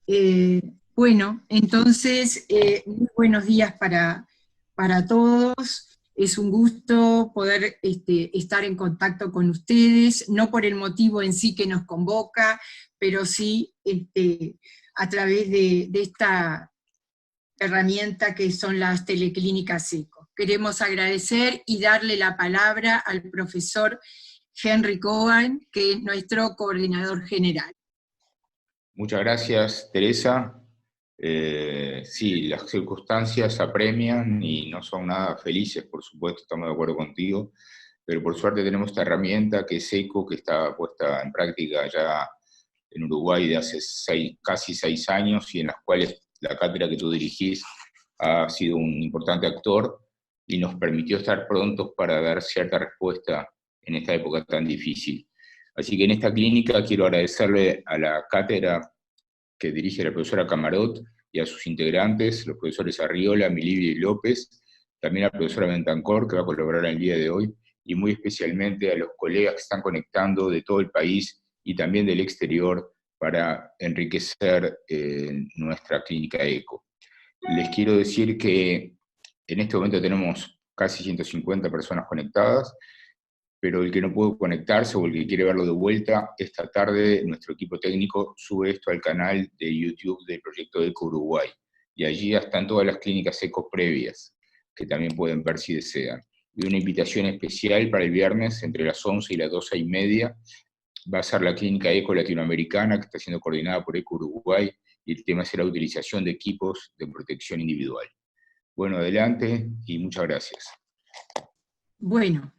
Eh, bueno, entonces, muy buenos días para todos. Es un gusto poder estar en contacto con ustedes, no por el motivo en sí que nos convoca, pero sí a través de esta herramienta que son las teleclínicas ECO. Queremos agradecer y darle la palabra al profesor Henry Cohen, que es nuestro coordinador general. Muchas gracias, Teresa. Sí, las circunstancias apremian y no son nada felices, por supuesto, estamos de acuerdo contigo, pero por suerte tenemos esta herramienta que es ECO, que está puesta en práctica ya en Uruguay de hace casi 6 años, y en las cuales la cátedra que tú dirigís ha sido un importante actor y nos permitió estar prontos para dar cierta respuesta en esta época tan difícil. Así que en esta clínica quiero agradecerle a la cátedra que dirige la profesora Camarot y a sus integrantes, los profesores Arriola, Milivia y López, también a la profesora Bentancor, que va a colaborar el día de hoy, y muy especialmente a los colegas que están conectando de todo el país y también del exterior para enriquecer nuestra clínica ECO. Les quiero decir que en este momento tenemos casi 150 personas conectadas, pero el que no pudo conectarse o el que quiere verlo de vuelta, esta tarde nuestro equipo técnico sube esto al canal de YouTube del Proyecto ECO Uruguay, y allí están todas las clínicas ECO previas, que también pueden ver si desean. Y una invitación especial para el viernes, entre las 11 y las 12:30, va a ser la clínica ECO latinoamericana, que está siendo coordinada por ECO Uruguay, y el tema será utilización de equipos de protección individual. Bueno, adelante y muchas gracias. Bueno,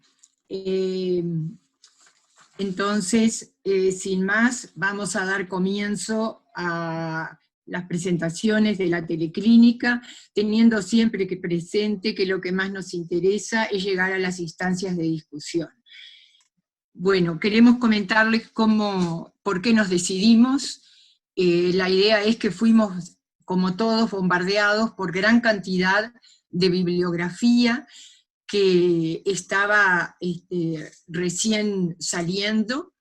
entonces, sin más, vamos a dar comienzo a las presentaciones de la teleclínica, teniendo siempre que presente que lo que más nos interesa es llegar a las instancias de discusión. Bueno, queremos comentarles por qué nos decidimos. La idea es que fuimos, como todos, bombardeados por gran cantidad de bibliografía que estaba recién saliendo,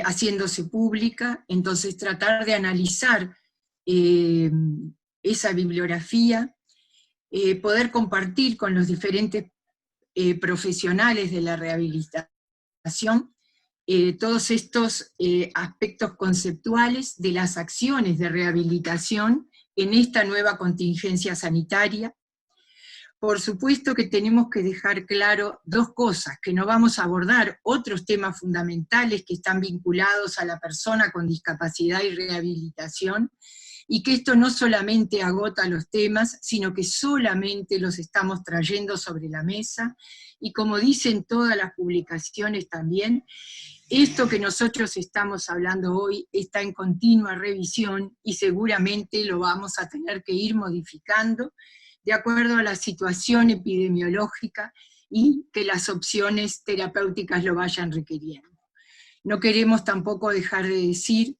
haciéndose pública. Entonces tratar de analizar esa bibliografía, poder compartir con los diferentes profesionales de la rehabilitación todos estos aspectos conceptuales de las acciones de rehabilitación en esta nueva contingencia sanitaria. Por supuesto que tenemos que dejar claro dos cosas, que no vamos a abordar otros temas fundamentales que están vinculados a la persona con discapacidad y rehabilitación, y que esto no solamente agota los temas, sino que solamente los estamos trayendo sobre la mesa, y como dicen todas las publicaciones también, esto que nosotros estamos hablando hoy está en continua revisión y seguramente lo vamos a tener que ir modificando de acuerdo a la situación epidemiológica y que las opciones terapéuticas lo vayan requiriendo. No queremos tampoco dejar de decir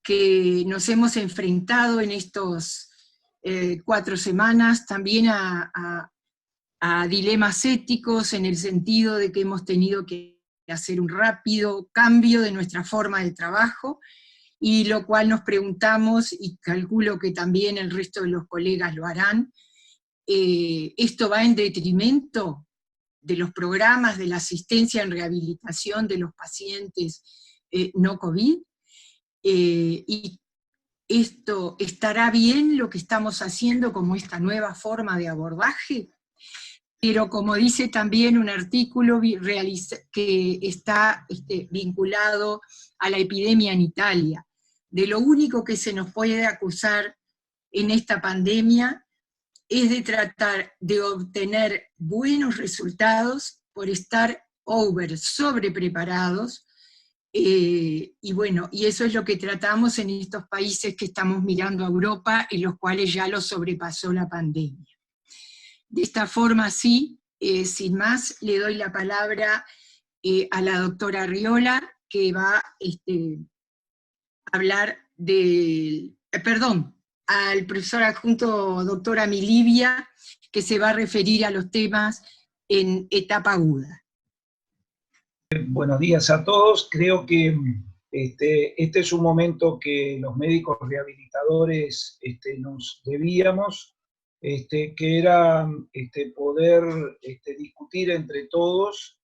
que nos hemos enfrentado en estos 4 semanas también a dilemas éticos, en el sentido de que hemos tenido que hacer un rápido cambio de nuestra forma de trabajo, y lo cual nos preguntamos, y calculo que también el resto de los colegas lo harán, ¿esto va en detrimento de los programas de la asistencia en rehabilitación de los pacientes no COVID? ¿Y esto estará bien lo que estamos haciendo como esta nueva forma de abordaje? Pero como dice también un artículo que está vinculado a la epidemia en Italia, de lo único que se nos puede acusar en esta pandemia es de tratar de obtener buenos resultados por estar sobre preparados, y bueno, y eso es lo que tratamos en estos países que estamos mirando a Europa, en los cuales ya lo sobrepasó la pandemia. De esta forma, sí, sin más, le doy la palabra a la doctora Arriola, que va a hablar al profesor adjunto doctora Milivia, que se va a referir a los temas en etapa aguda. Buenos días a todos. Creo que este es un momento que los médicos rehabilitadores nos debíamos, que era poder discutir entre todos,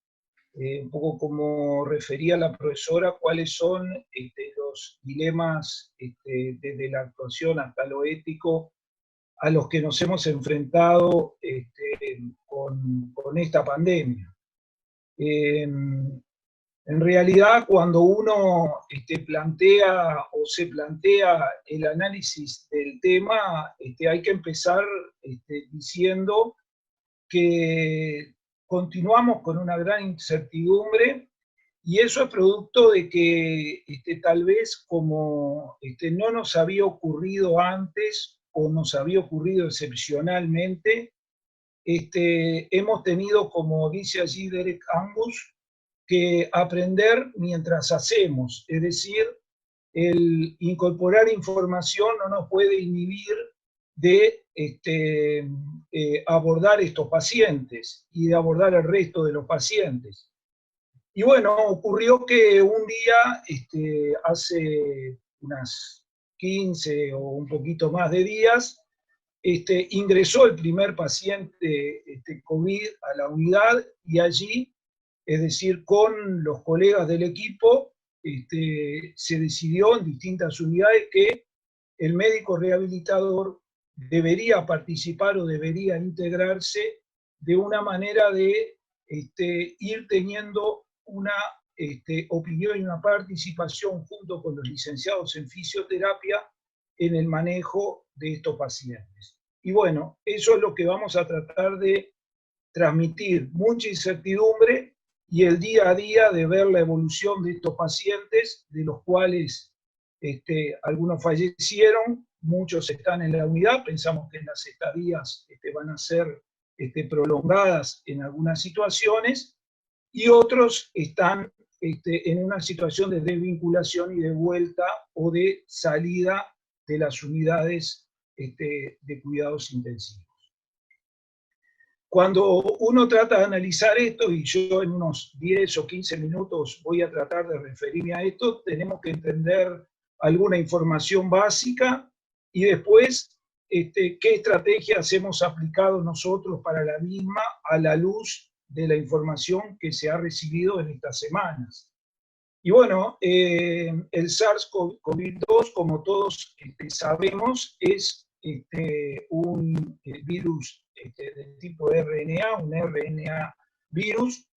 un poco como refería la profesora, cuáles son los dilemas desde la actuación hasta lo ético a los que nos hemos enfrentado con esta pandemia. En realidad, cuando uno plantea o se plantea el análisis del tema, hay que empezar diciendo que continuamos con una gran incertidumbre, y eso es producto de que tal vez como no nos había ocurrido antes o nos había ocurrido excepcionalmente, hemos tenido, como dice allí Derek Angus, que aprender mientras hacemos, es decir, el incorporar información no nos puede inhibir de abordar estos pacientes y de abordar el resto de los pacientes. Y bueno, ocurrió que un día, hace unas 15 o un poquito más de días, ingresó el primer paciente COVID a la unidad, y allí, es decir, con los colegas del equipo, se decidió en distintas unidades que el médico rehabilitador debería participar o debería integrarse de una manera de ir teniendo una opinión y una participación junto con los licenciados en fisioterapia en el manejo de estos pacientes. Y bueno, eso es lo que vamos a tratar de transmitir, mucha incertidumbre, y el día a día de ver la evolución de estos pacientes, de los cuales algunos fallecieron, muchos están en la unidad, pensamos que las estadías van a ser prolongadas en algunas situaciones, y otros están en una situación de desvinculación y de vuelta o de salida de las unidades de cuidados intensivos. Cuando uno trata de analizar esto, y yo en unos 10 o 15 minutos voy a tratar de referirme a esto, tenemos que entender alguna información básica y después qué estrategias hemos aplicado nosotros para la misma a la luz de la información que se ha recibido en estas semanas. Y bueno, el SARS-CoV-2, como todos sabemos, es un virus del tipo RNA, un RNA virus,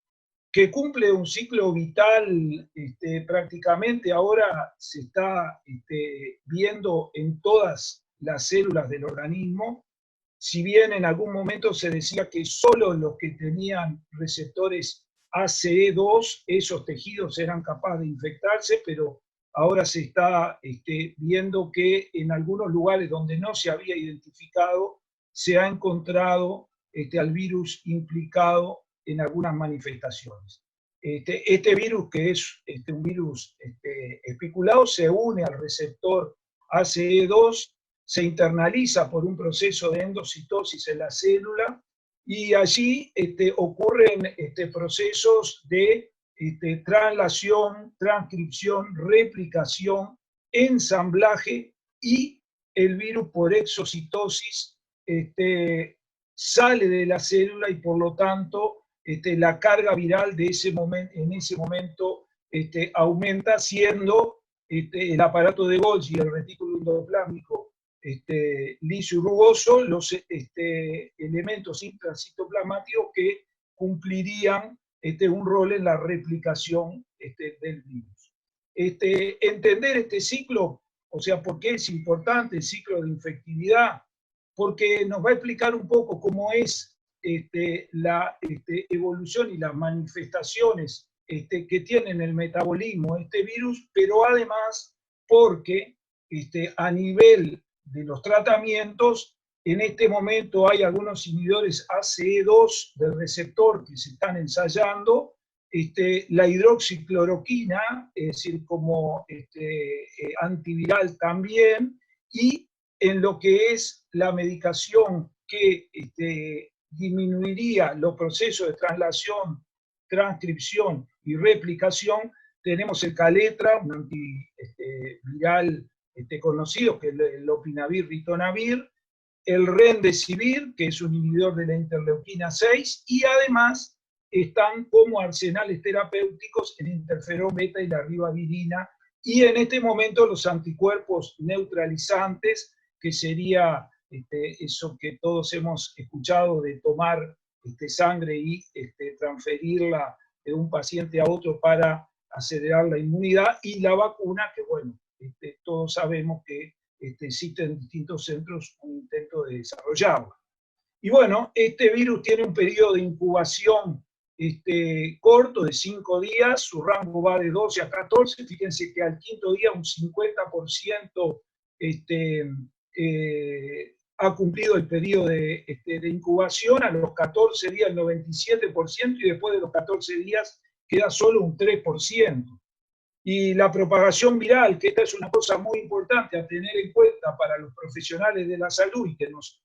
que cumple un ciclo vital prácticamente ahora se está viendo en todas las células del organismo. Si bien en algún momento se decía que solo los que tenían receptores ACE2, esos tejidos eran capaces de infectarse, pero ahora se está viendo que en algunos lugares donde no se había identificado, se ha encontrado al virus implicado en algunas manifestaciones. Este virus, que es un virus especulado, se une al receptor ACE2, se internaliza por un proceso de endocitosis en la célula, y allí ocurren procesos de translación, transcripción, replicación, ensamblaje, y el virus por exocitosis sale de la célula, y por lo tanto la carga viral de en ese momento aumenta, siendo el aparato de Golgi y el retículo endoplasmático liso y rugoso los elementos intracitoplasmáticos que cumplirían un rol en la replicación del virus. Entender este ciclo, o sea, ¿por qué es importante el ciclo de infectividad? Porque nos va a explicar un poco cómo es la evolución y las manifestaciones que tienen el metabolismo de este virus, pero además porque a nivel de los tratamientos, en este momento hay algunos inhibidores ACE2 del receptor que se están ensayando, la hidroxicloroquina, es decir, como antiviral también, y en lo que es la medicación que disminuiría los procesos de translación, transcripción y replicación, tenemos el Caletra, un antiviral conocido, que es el lopinavir, ritonavir, el Remdesivir, que es un inhibidor de la interleuquina 6, y además están como arsenales terapéuticos el interferón beta y la ribavirina, y en este momento los anticuerpos neutralizantes, que sería eso que todos hemos escuchado de tomar sangre y transferirla de un paciente a otro para acelerar la inmunidad, y la vacuna, que bueno, todos sabemos que existe en distintos centros un intento de desarrollarla. Y bueno, este virus tiene un periodo de incubación corto de 5 días, su rango va de 12 a 14, fíjense que al quinto día un 50% ha cumplido el periodo de incubación, a los 14 días el 97%, y después de los 14 días queda solo un 3%. Y la propagación viral, que esta es una cosa muy importante a tener en cuenta para los profesionales de la salud y que nos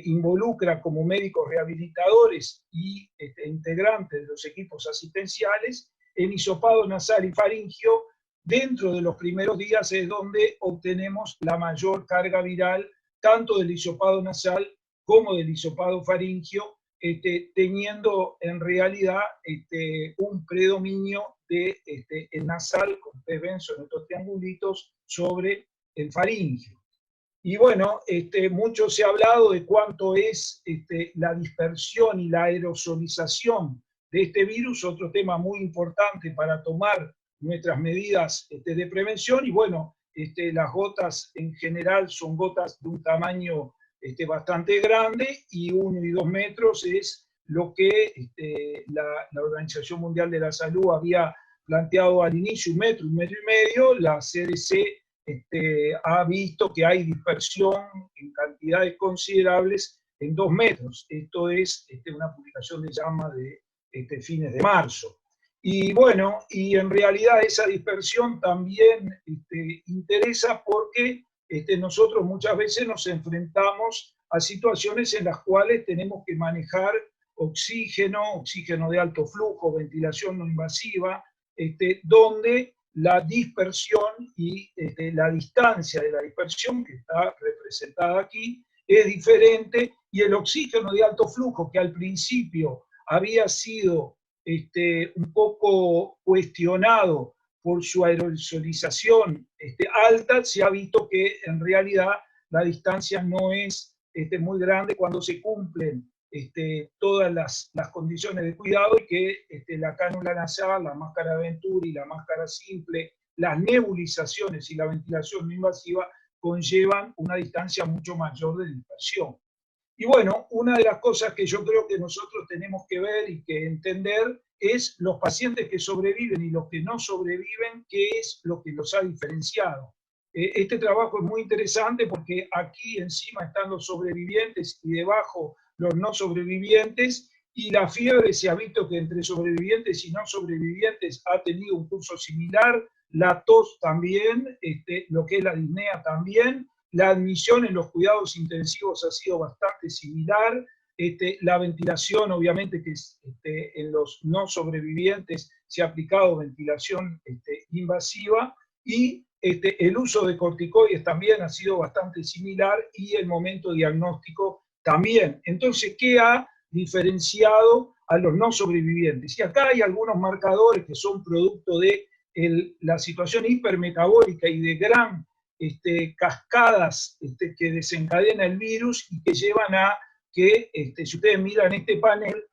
involucra como médicos rehabilitadores y integrantes de los equipos asistenciales, en hisopado nasal y faringio, dentro de los primeros días es donde obtenemos la mayor carga viral, tanto del hisopado nasal como del hisopado faringio, teniendo en realidad un predominio de el nasal con P-benzo en estos triangulitos sobre el faringio. Y bueno, mucho se ha hablado de cuánto es la dispersión y la aerosolización de este virus, otro tema muy importante para tomar nuestras medidas de prevención. Y bueno, las gotas en general son gotas de un tamaño bastante grande, y 1 y 2 metros es lo que la Organización Mundial de la Salud había planteado al inicio, 1 metro, 1 metro y medio. La CDC ha visto que hay dispersión en cantidades considerables en 2 metros. Esto es una publicación de JAMA de fines de marzo. Y bueno, y en realidad esa dispersión también interesa porque nosotros muchas veces nos enfrentamos a situaciones en las cuales tenemos que manejar oxígeno de alto flujo, ventilación no invasiva, donde la dispersión y la distancia de la dispersión, que está representada aquí, es diferente, y el oxígeno de alto flujo, que al principio había sido un poco cuestionado por su aerosolización alta, se ha visto que en realidad la distancia no es muy grande cuando se cumplen todas las condiciones de cuidado, y que la cánula nasal, la máscara Venturi, la máscara simple, las nebulizaciones y la ventilación no invasiva conllevan una distancia mucho mayor de dispersión. Y bueno, una de las cosas que yo creo que nosotros tenemos que ver y que entender es los pacientes que sobreviven y los que no sobreviven, qué es lo que los ha diferenciado. Este trabajo es muy interesante porque aquí encima están los sobrevivientes y debajo los no sobrevivientes, y la fiebre se ha visto que entre sobrevivientes y no sobrevivientes ha tenido un curso similar, la tos también, lo que es la disnea también, la admisión en los cuidados intensivos ha sido bastante similar, la ventilación obviamente que en los no sobrevivientes se ha aplicado ventilación invasiva, y el uso de corticoides también ha sido bastante similar, y el momento diagnóstico también. Entonces, ¿qué ha diferenciado a los no sobrevivientes? Y acá hay algunos marcadores que son producto de la situación hipermetabólica y de gran cascadas que desencadena el virus, y que llevan a que, si ustedes miran este panel,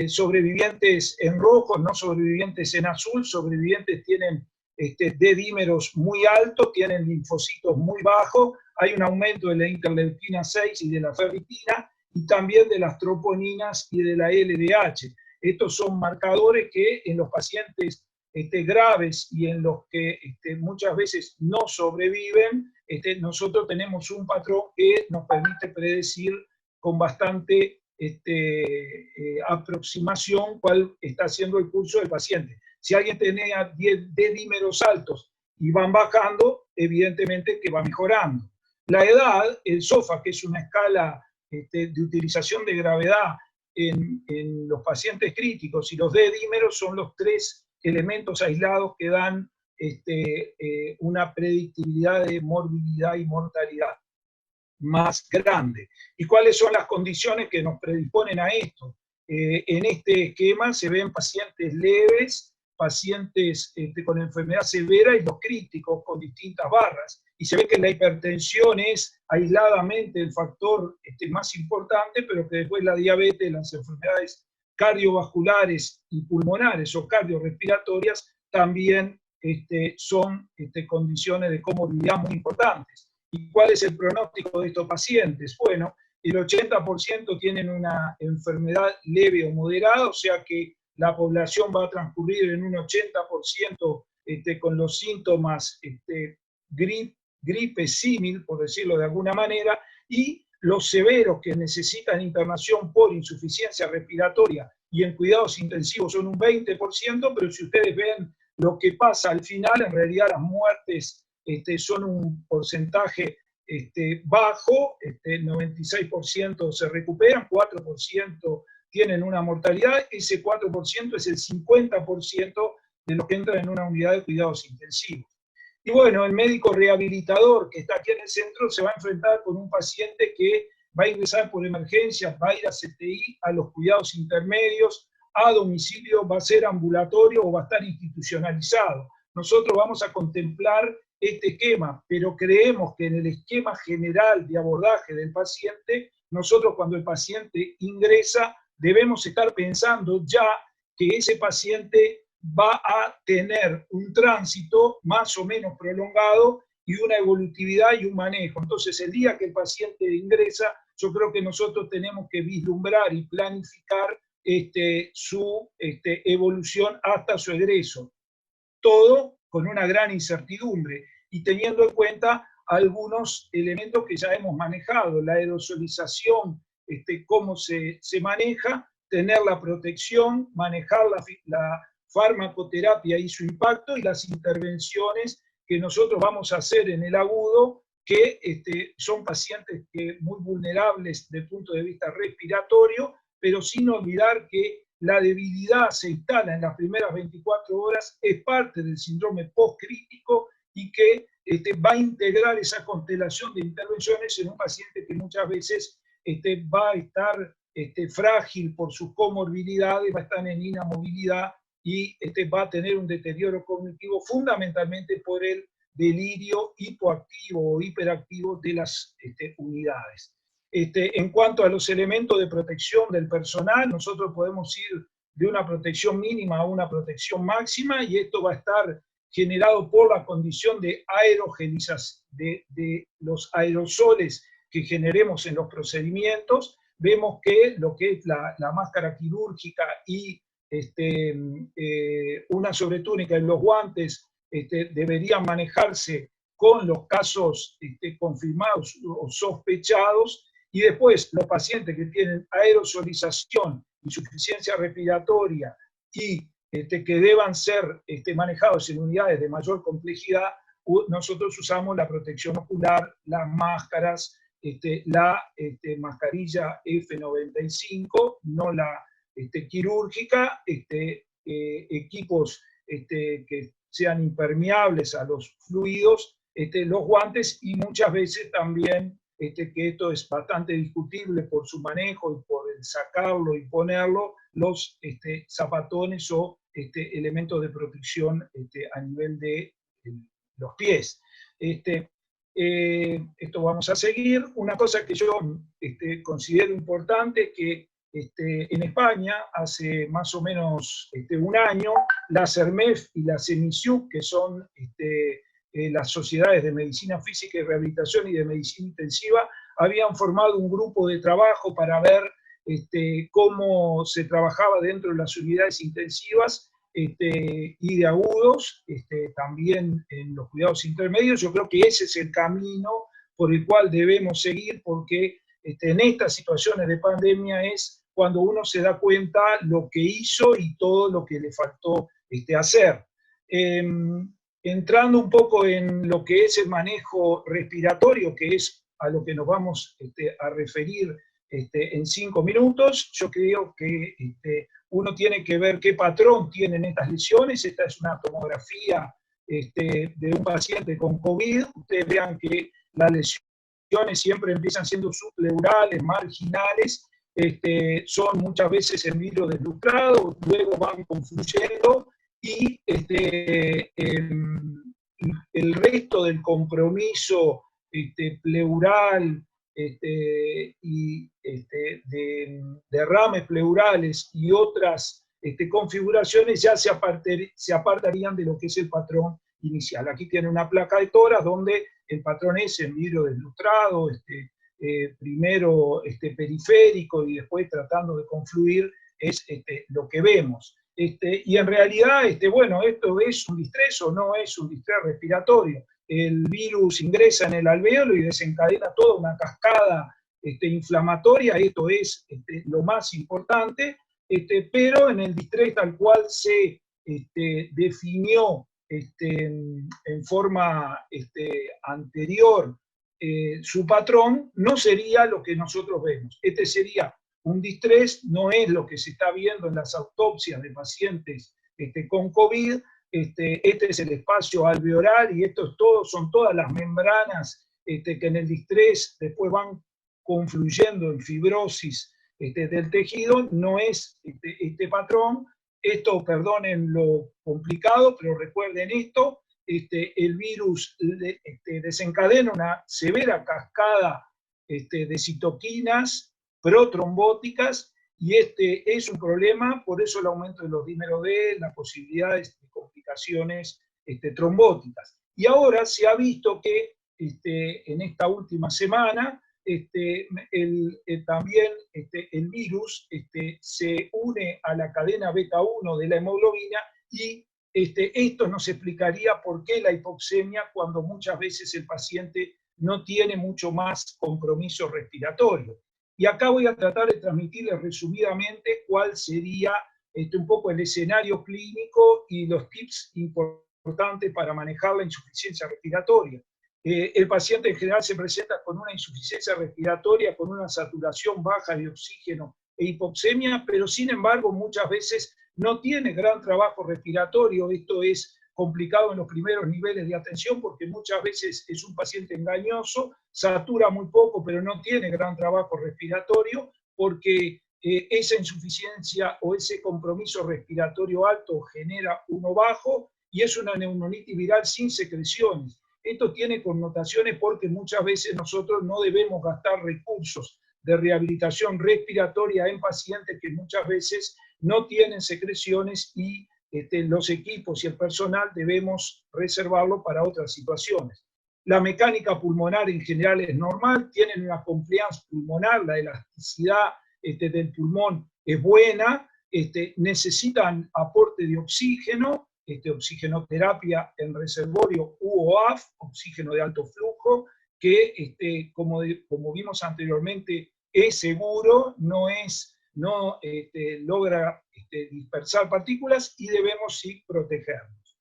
sobrevivientes en rojo, no sobrevivientes en azul, sobrevivientes tienen D-dímeros muy altos, tienen linfocitos muy bajos, hay un aumento de la interleuquina 6 y de la ferritina, y también de las troponinas y de la LDH. Estos son marcadores que en los pacientes graves y en los que muchas veces no sobreviven, nosotros tenemos un patrón que nos permite predecir con bastante aproximación cuál está siendo el curso del paciente. Si alguien tenía 10 D-dímeros altos y van bajando, evidentemente que va mejorando. La edad, el SOFA, que es una escala de utilización de gravedad en los pacientes críticos, y los D-dímeros son los 3 elementos aislados que dan una predictibilidad de morbilidad y mortalidad más grande. ¿Y cuáles son las condiciones que nos predisponen a esto? En este esquema se ven pacientes leves, pacientes con enfermedad severa y los críticos con distintas barras. Y se ve que la hipertensión es aisladamente el factor más importante, pero que después la diabetes, las enfermedades cardiovasculares y pulmonares o cardiorrespiratorias también son condiciones de comorbilidad muy importantes. ¿Y cuál es el pronóstico de estos pacientes? Bueno, el 80% tienen una enfermedad leve o moderada, o sea que la población va a transcurrir en un 80% con los síntomas gripe símil, por decirlo de alguna manera, y los severos que necesitan internación por insuficiencia respiratoria y en cuidados intensivos son un 20%, pero si ustedes ven lo que pasa al final, en realidad las muertes son un porcentaje bajo, 96% se recuperan, 4% tienen una mortalidad, ese 4% es el 50% de los que entran en una unidad de cuidados intensivos. Y bueno, el médico rehabilitador que está aquí en el centro se va a enfrentar con un paciente que va a ingresar por emergencias, va a ir a CTI, a los cuidados intermedios, a domicilio, va a ser ambulatorio o va a estar institucionalizado. Nosotros vamos a contemplar este esquema, pero creemos que en el esquema general de abordaje del paciente, nosotros cuando el paciente ingresa debemos estar pensando ya que ese paciente va a tener un tránsito más o menos prolongado y una evolutividad y un manejo. Entonces, el día que el paciente ingresa, yo creo que nosotros tenemos que vislumbrar y planificar su evolución hasta su egreso. Todo con una gran incertidumbre y teniendo en cuenta algunos elementos que ya hemos manejado, la aerosolización, cómo se maneja, tener la protección, manejar la farmacoterapia y su impacto y las intervenciones que nosotros vamos a hacer en el agudo, que son pacientes muy vulnerables desde el punto de vista respiratorio, pero sin olvidar que la debilidad se instala en las primeras 24 horas, es parte del síndrome postcrítico y que va a integrar esa constelación de intervenciones en un paciente que muchas veces va a estar frágil por sus comorbilidades, va a estar en inamovilidad y va a tener un deterioro cognitivo fundamentalmente por el delirio hipoactivo o hiperactivo de las unidades. En cuanto a los elementos de protección del personal, nosotros podemos ir de una protección mínima a una protección máxima y esto va a estar generado por la condición de aerogelización, de los aerosoles que generemos en los procedimientos. Vemos que lo que es la máscara quirúrgica y una sobretúnica y los guantes deberían manejarse con los casos confirmados o sospechados. Y después, los pacientes que tienen aerosolización, insuficiencia respiratoria y que deban ser manejados en unidades de mayor complejidad, nosotros usamos la protección ocular, las máscaras, la mascarilla F95, no la quirúrgica, equipos que sean impermeables a los fluidos, los guantes y muchas veces también que esto es bastante discutible por su manejo y por el sacarlo y ponerlo, los zapatones o elementos de protección a nivel de los pies. Esto vamos a seguir. Una cosa que yo considero importante es que en España, hace más o menos un año, la CERMEF y la CEMISIUC, que son las sociedades de medicina física y rehabilitación y de medicina intensiva, habían formado un grupo de trabajo para ver cómo se trabajaba dentro de las unidades intensivas y de agudos, también en los cuidados intermedios. Yo creo que ese es el camino por el cual debemos seguir, porque en estas situaciones de pandemia es cuando uno se da cuenta lo que hizo y todo lo que le faltó hacer. Entrando un poco en lo que es el manejo respiratorio, que es a lo que nos vamos a referir en 5 minutos. Yo creo que uno tiene que ver qué patrón tienen estas lesiones. Esta es una tomografía de un paciente con COVID. Ustedes vean que las lesiones siempre empiezan siendo subpleurales, marginales, son muchas veces en vidrio deslustrado, luego van confluyendo y el resto del compromiso pleural y de derrames pleurales y otras configuraciones ya se apartarían de lo que es el patrón inicial. Aquí tiene una placa de toras donde el patrón es en vidrio deslustrado, primero periférico y después tratando de confluir, es lo que vemos. Y en realidad, bueno, esto es un distrés o no es un distrés respiratorio. El virus ingresa en el alvéolo y desencadena toda una cascada inflamatoria. Esto es lo más importante, pero en el distrés tal cual se definió en forma anterior su patrón, no sería lo que nosotros vemos. Este sería un distrés, no es lo que se está viendo en las autopsias de pacientes con COVID. Este es el espacio alveolar y esto es todo, son todas las membranas que en el distrés después van confluyendo en fibrosis del tejido. No es este patrón. Esto, perdonen lo complicado, pero recuerden esto, el virus desencadena una severa cascada de citoquinas protrombóticas, y es un problema, por eso el aumento de los dímeros D, las posibilidades de complicaciones trombóticas. Y ahora se ha visto que en esta última semana también el virus se une a la cadena beta 1 de la hemoglobina, y esto nos explicaría por qué la hipoxemia cuando muchas veces el paciente no tiene mucho más compromiso respiratorio. Y acá voy a tratar de transmitirles resumidamente cuál sería un poco el escenario clínico y los tips importantes para manejar la insuficiencia respiratoria. El paciente en general se presenta con una insuficiencia respiratoria, con una saturación baja de oxígeno e hipoxemia, pero sin embargo muchas veces no tiene gran trabajo respiratorio. Esto es complicado en los primeros niveles de atención porque muchas veces es un paciente engañoso, satura muy poco pero no tiene gran trabajo respiratorio porque esa insuficiencia o ese compromiso respiratorio alto genera uno bajo y es una neumonitis viral sin secreciones. Esto tiene connotaciones porque muchas veces nosotros no debemos gastar recursos de rehabilitación respiratoria en pacientes que muchas veces no tienen secreciones y los equipos y el personal debemos reservarlo para otras situaciones. La mecánica pulmonar en general es normal, tienen una compliance pulmonar, la elasticidad del pulmón es buena, necesitan aporte de oxígeno, oxigenoterapia en reservorio UOAF, oxígeno de alto flujo, que como vimos anteriormente es seguro, no logra dispersar partículas y debemos sí protegernos.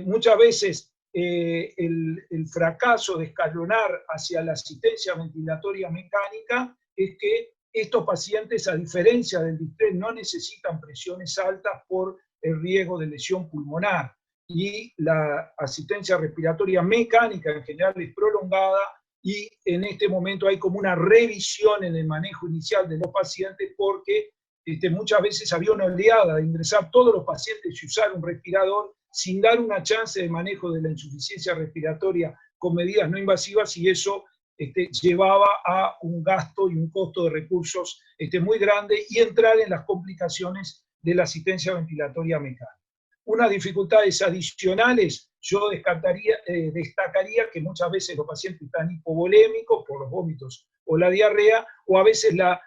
Muchas veces el fracaso de escalonar hacia la asistencia ventilatoria mecánica es que estos pacientes, a diferencia del distrés, no necesitan presiones altas por el riesgo de lesión pulmonar, y la asistencia respiratoria mecánica en general es prolongada, y en este momento hay como una revisión en el manejo inicial de los pacientes porque muchas veces había una oleada de ingresar todos los pacientes y usar un respirador sin dar una chance de manejo de la insuficiencia respiratoria con medidas no invasivas, y eso llevaba a un gasto y un costo de recursos muy grande y entrar en las complicaciones de la asistencia ventilatoria mecánica. Unas dificultades adicionales, yo destacaría que muchas veces los pacientes están hipovolémicos por los vómitos o la diarrea, o a veces la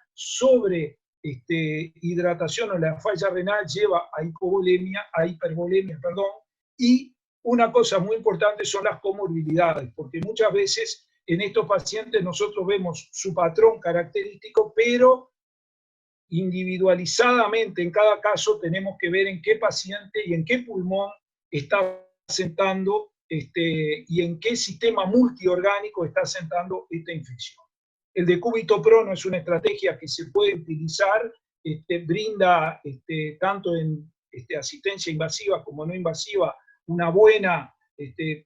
hidratación o la falla renal lleva a hipervolemia, y una cosa muy importante son las comorbilidades, porque muchas veces en estos pacientes nosotros vemos su patrón característico, pero individualizadamente en cada caso tenemos que ver en qué paciente y en qué pulmón está asentando y en qué sistema multiorgánico está asentando esta infección. El decúbito prono es una estrategia que se puede utilizar, brinda tanto en asistencia invasiva como no invasiva una buena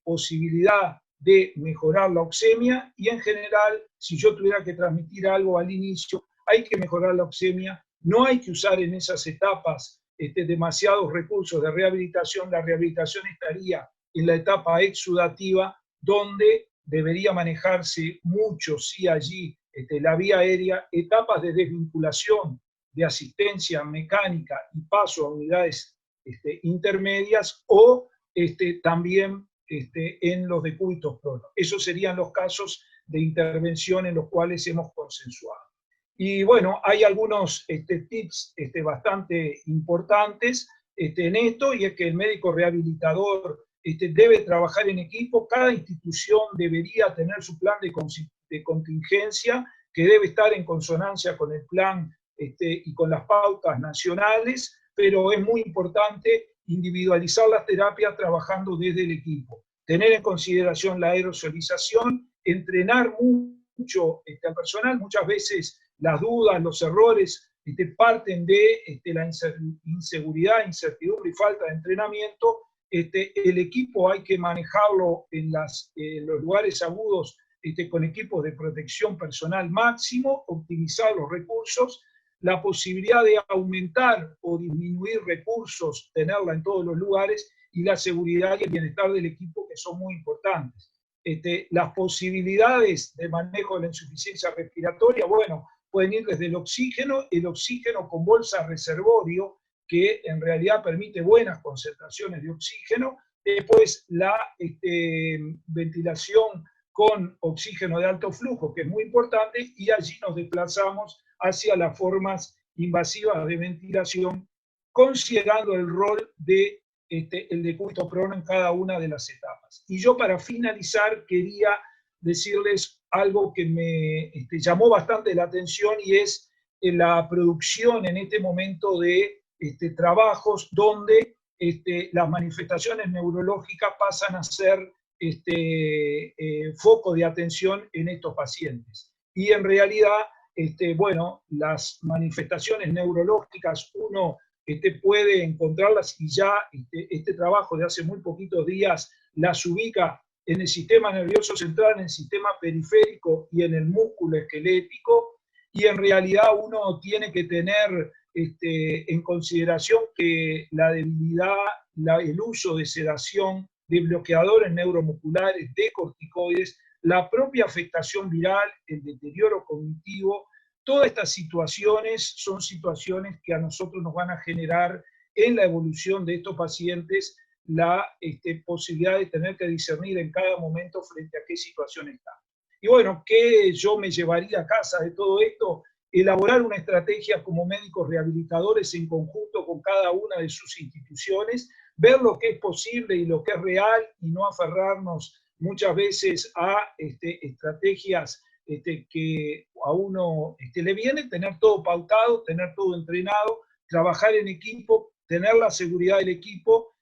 posibilidad de mejorar la oxemia, y en general, si yo tuviera que transmitir algo al inicio, hay que mejorar la oxemia, no hay que usar en esas etapas demasiados recursos de rehabilitación. La rehabilitación estaría en la etapa exudativa, donde debería manejarse mucho, sí, allí la vía aérea, etapas de desvinculación, de asistencia mecánica y paso a unidades intermedias, o también en los decúbitos prono. Esos serían los casos de intervención en los cuales hemos consensuado. Y bueno, hay algunos tips bastante importantes en esto, y es que el médico rehabilitador debe trabajar en equipo. Cada institución debería tener su plan de contingencia, que debe estar en consonancia con el plan y con las pautas nacionales, pero es muy importante individualizar las terapias trabajando desde el equipo. Tener en consideración la aerosolización, entrenar mucho al personal. Muchas veces las dudas, los errores parten de la inseguridad, incertidumbre y falta de entrenamiento. El equipo hay que manejarlo en los lugares agudos con equipos de protección personal máximo, optimizar los recursos, la posibilidad de aumentar o disminuir recursos, tenerla en todos los lugares, y la seguridad y el bienestar del equipo, que son muy importantes. Las posibilidades de manejo de la insuficiencia respiratoria, bueno, pueden ir desde el oxígeno con bolsa reservorio, que en realidad permite buenas concentraciones de oxígeno. Después la ventilación con oxígeno de alto flujo, que es muy importante, y allí nos desplazamos hacia las formas invasivas de ventilación, considerando el rol de el decúbito prono en cada una de las etapas. Y yo, para finalizar, quería decirles algo que me llamó bastante la atención, y es la producción en este momento de trabajos donde las manifestaciones neurológicas pasan a ser foco de atención en estos pacientes. Y en realidad, bueno, las manifestaciones neurológicas uno puede encontrarlas, y ya este trabajo de hace muy poquitos días las ubica en el sistema nervioso central, en el sistema periférico y en el músculo esquelético. Y en realidad uno tiene que tener en consideración que la debilidad, el uso de sedación, de bloqueadores neuromusculares, de corticoides, la propia afectación viral, el deterioro cognitivo, todas estas situaciones son situaciones que a nosotros nos van a generar en la evolución de estos pacientes la posibilidad de tener que discernir en cada momento frente a qué situación está. Y bueno, ¿qué yo me llevaría a casa de todo esto? Elaborar una estrategia como médicos rehabilitadores en conjunto con cada una de sus instituciones, ver lo que es posible y lo que es real, y no aferrarnos muchas veces a estrategias que a uno le viene, tener todo pautado, tener todo entrenado, trabajar en equipo, tener la seguridad del equipo,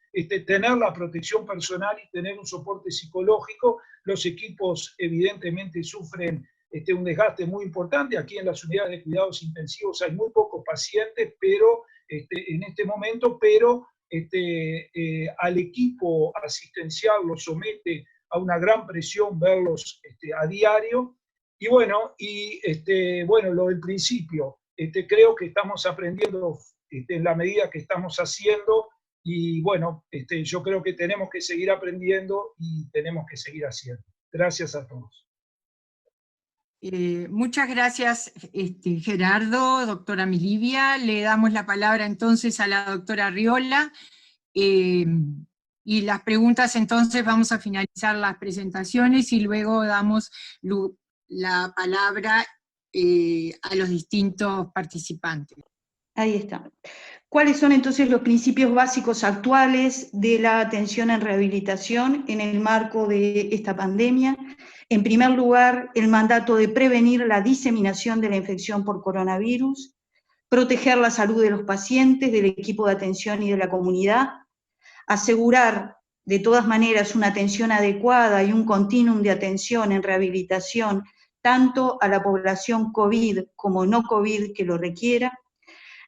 tener la protección personal y tener un soporte psicológico. Los equipos evidentemente sufren un desgaste muy importante. Aquí en las unidades de cuidados intensivos hay muy pocos pacientes, pero en este momento, pero al equipo asistencial lo somete a una gran presión verlos a diario. Y bueno, bueno, lo del principio, creo que estamos aprendiendo en la medida que estamos haciendo, y bueno, yo creo que tenemos que seguir aprendiendo y tenemos que seguir haciendo. Gracias a todos. Muchas gracias, Gerardo, doctora Milivia. Le damos la palabra entonces a la doctora Arriola. Y las preguntas, entonces vamos a finalizar las presentaciones y luego damos la palabra a los distintos participantes. Ahí está. ¿Cuáles son entonces los principios básicos actuales de la atención en rehabilitación en el marco de esta pandemia? En primer lugar, el mandato de prevenir la diseminación de la infección por coronavirus, proteger la salud de los pacientes, del equipo de atención y de la comunidad, asegurar de todas maneras una atención adecuada y un continuum de atención en rehabilitación, tanto a la población COVID como no COVID que lo requiera,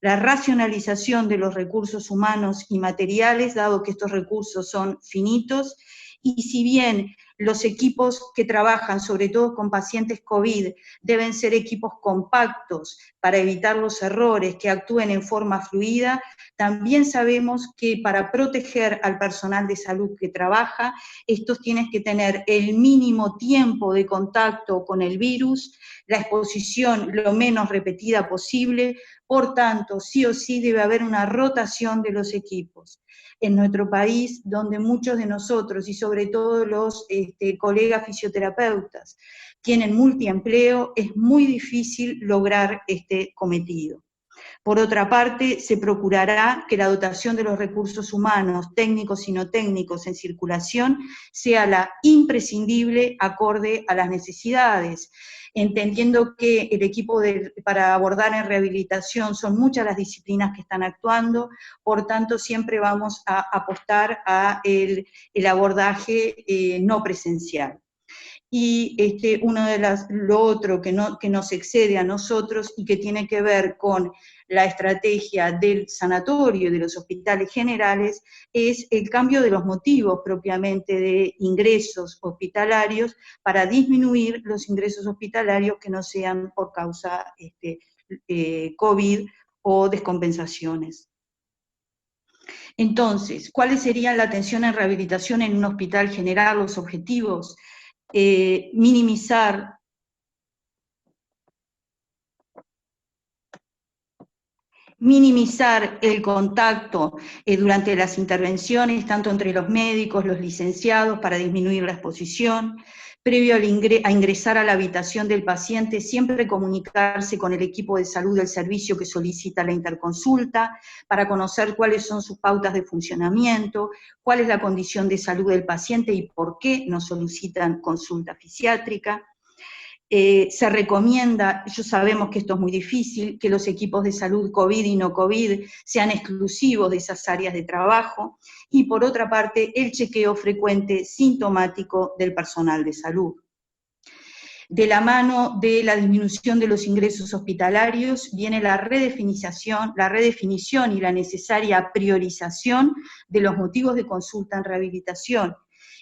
la racionalización de los recursos humanos y materiales, dado que estos recursos son finitos, y si bien los equipos que trabajan, sobre todo con pacientes COVID, deben ser equipos compactos para evitar los errores, que actúen en forma fluida, también sabemos que para proteger al personal de salud que trabaja, estos tienen que tener el mínimo tiempo de contacto con el virus, la exposición lo menos repetida posible, por tanto, sí o sí debe haber una rotación de los equipos. En nuestro país, donde muchos de nosotros, y sobre todo los colegas fisioterapeutas, tienen multiempleo, es muy difícil lograr este cometido. Por otra parte, se procurará que la dotación de los recursos humanos, técnicos y no técnicos en circulación, sea la imprescindible acorde a las necesidades, entendiendo que el equipo para abordar en rehabilitación son muchas las disciplinas que están actuando, por tanto siempre vamos a apostar a el abordaje no presencial. Y lo otro que nos excede a nosotros y que tiene que ver con la estrategia del sanatorio y de los hospitales generales es el cambio de los motivos propiamente de ingresos hospitalarios para disminuir los ingresos hospitalarios que no sean por causa COVID o descompensaciones. Entonces, ¿cuáles serían la atención en rehabilitación en un hospital general, los objetivos? Minimizar el contacto durante las intervenciones, tanto entre los médicos, los licenciados, para disminuir la exposición. Previo a ingresar a la habitación del paciente, siempre comunicarse con el equipo de salud del servicio que solicita la interconsulta, para conocer cuáles son sus pautas de funcionamiento, cuál es la condición de salud del paciente y por qué no solicitan consulta fisiátrica. Se recomienda, ya sabemos que esto es muy difícil, que los equipos de salud COVID y no COVID sean exclusivos de esas áreas de trabajo, y por otra parte, el chequeo frecuente sintomático del personal de salud. De la mano de la disminución de los ingresos hospitalarios viene la redefinición y la necesaria priorización de los motivos de consulta en rehabilitación.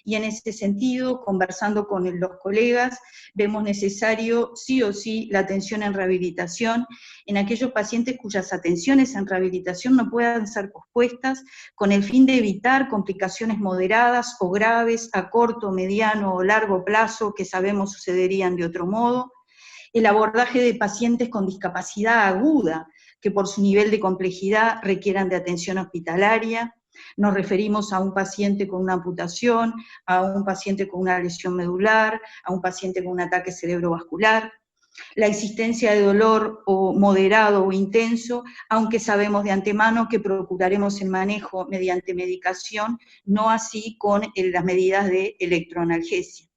Y en ese sentido, conversando con los colegas, vemos necesario sí o sí la atención en rehabilitación en aquellos pacientes cuyas atenciones en rehabilitación no puedan ser pospuestas, con el fin de evitar complicaciones moderadas o graves a corto, mediano o largo plazo que sabemos sucederían de otro modo. El abordaje de pacientes con discapacidad aguda, que por su nivel de complejidad requieran de atención hospitalaria. Nos referimos a un paciente con una amputación, a un paciente con una lesión medular, a un paciente con un ataque cerebrovascular. La existencia de dolor moderado o intenso, aunque sabemos de antemano que procuraremos el manejo mediante medicación, no así con las medidas de electroanalgesia.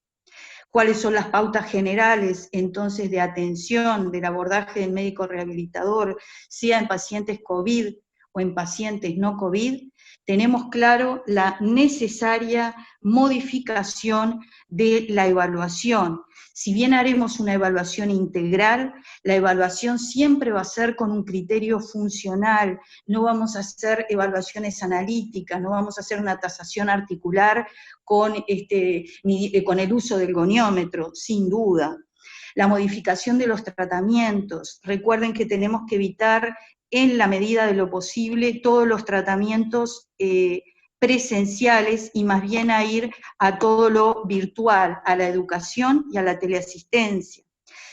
¿Cuáles son las pautas generales, entonces, de atención del abordaje del médico rehabilitador, sea en pacientes COVID o en pacientes no COVID? Tenemos claro la necesaria modificación de la evaluación. Si bien haremos una evaluación integral, la evaluación siempre va a ser con un criterio funcional, no vamos a hacer evaluaciones analíticas, no vamos a hacer una tasación articular con el uso del goniómetro, sin duda. La modificación de los tratamientos, recuerden que tenemos que evitar en la medida de lo posible todos los tratamientos presenciales y más bien a ir a todo lo virtual, a la educación y a la teleasistencia.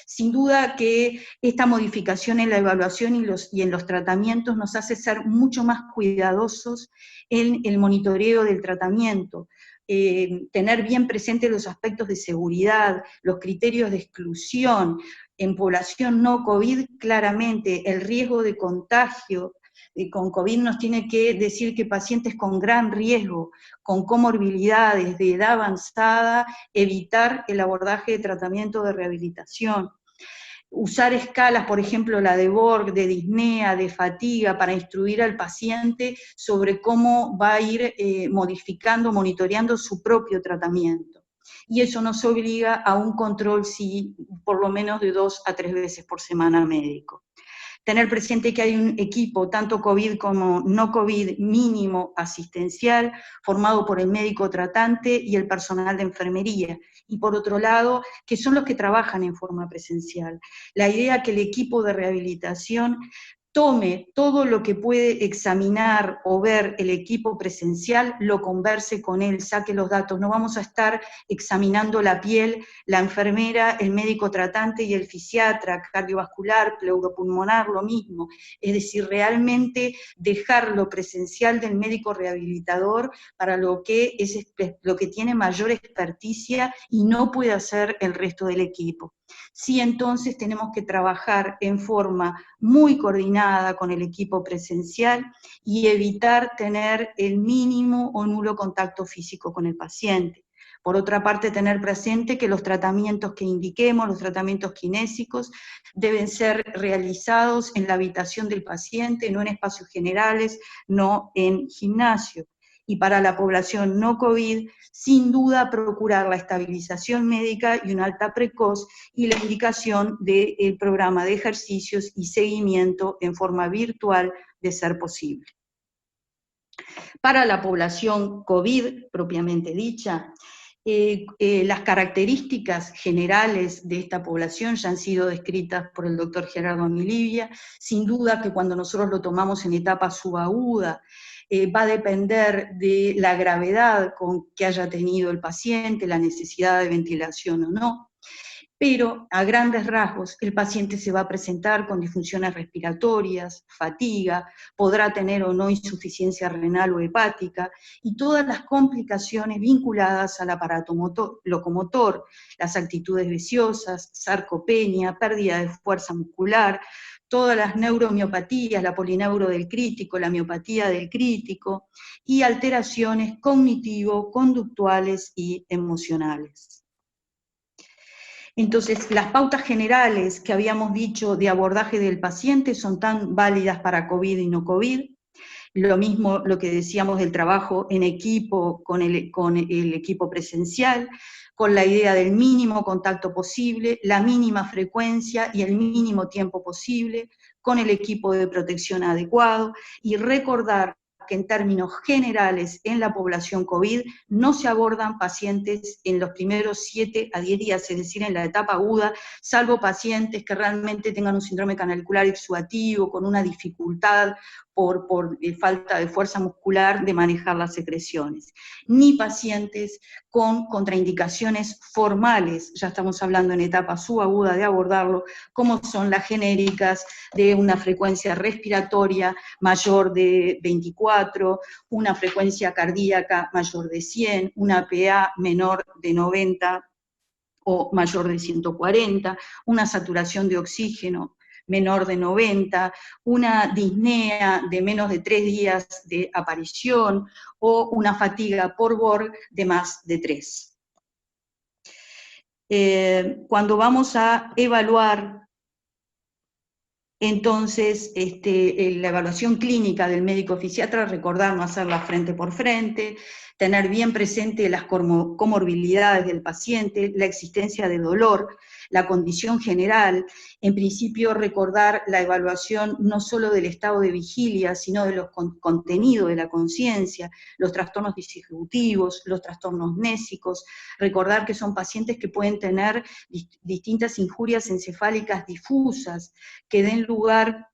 Sin duda que esta modificación en la evaluación y en los tratamientos nos hace ser mucho más cuidadosos en el monitoreo del tratamiento, tener bien presentes los aspectos de seguridad, los criterios de exclusión. En población no COVID, claramente el riesgo de contagio con COVID nos tiene que decir que pacientes con gran riesgo, con comorbilidades de edad avanzada, evitar el abordaje de tratamiento de rehabilitación. Usar escalas, por ejemplo, la de Borg, de disnea, de fatiga, para instruir al paciente sobre cómo va a ir modificando, monitoreando su propio tratamiento. y eso nos obliga a un control, por lo menos de 2 a 3 veces por semana médico. Tener presente que hay un equipo, tanto COVID como no COVID, mínimo asistencial, formado por el médico tratante y el personal de enfermería. Y por otro lado, que son los que trabajan en forma presencial. La idea que el equipo de rehabilitación tome todo lo que puede examinar o ver el equipo presencial, lo converse con él, saque los datos. No vamos a estar examinando la piel, la enfermera, el médico tratante y el fisiatra, cardiovascular, pleuropulmonar, lo mismo. Es decir, realmente dejar lo presencial del médico rehabilitador para lo que tiene mayor experticia y no puede hacer el resto del equipo. Sí, entonces tenemos que trabajar en forma muy coordinada con el equipo presencial y evitar tener el mínimo o nulo contacto físico con el paciente. Por otra parte, tener presente que los tratamientos que indiquemos, los tratamientos kinésicos, deben ser realizados en la habitación del paciente, no en espacios generales, no en gimnasio. Y para la población no COVID, sin duda procurar la estabilización médica y una alta precoz y la indicación del programa de ejercicios y seguimiento en forma virtual de ser posible. Para la población COVID, propiamente dicha, las características generales de esta población ya han sido descritas por el doctor Gerardo Amilibia. Sin duda que cuando nosotros lo tomamos en etapa subaguda, va a depender de la gravedad con que haya tenido el paciente, la necesidad de ventilación o no, pero a grandes rasgos el paciente se va a presentar con disfunciones respiratorias, fatiga, podrá tener o no insuficiencia renal o hepática, y todas las complicaciones vinculadas al aparato locomotor, las actitudes viciosas, sarcopenia, pérdida de fuerza muscular, todas las neuromiopatías, la polineuro del crítico, la miopatía del crítico, y alteraciones cognitivo-conductuales y emocionales. Entonces, las pautas generales que habíamos dicho de abordaje del paciente son tan válidas para COVID y no COVID. Lo mismo lo que decíamos del trabajo en equipo con el equipo presencial, con la idea del mínimo contacto posible, la mínima frecuencia y el mínimo tiempo posible, con el equipo de protección adecuado, y recordar que en términos generales en la población COVID no se abordan pacientes en los primeros 7 a 10 días, es decir, en la etapa aguda, salvo pacientes que realmente tengan un síndrome canalicular exudativo, con una dificultad por falta de fuerza muscular de manejar las secreciones, ni pacientes con contraindicaciones formales, ya estamos hablando en etapa subaguda de abordarlo, como son las genéricas de una frecuencia respiratoria mayor de 24, una frecuencia cardíaca mayor de 100, una PA menor de 90 o mayor de 140, una saturación de oxígeno menor de 90, una disnea de menos de 3 días de aparición, o una fatiga por Borg de más de 3. Cuando vamos a evaluar, entonces, la evaluación clínica del médico fisiatra, recordar no hacerla frente por frente, tener bien presente las comorbilidades del paciente, la existencia de dolor, la condición general, en principio recordar la evaluación no solo del estado de vigilia, sino de los contenidos de la conciencia, los trastornos disejecutivos, los trastornos nésicos, recordar que son pacientes que pueden tener distintas injurias encefálicas difusas, que den lugar,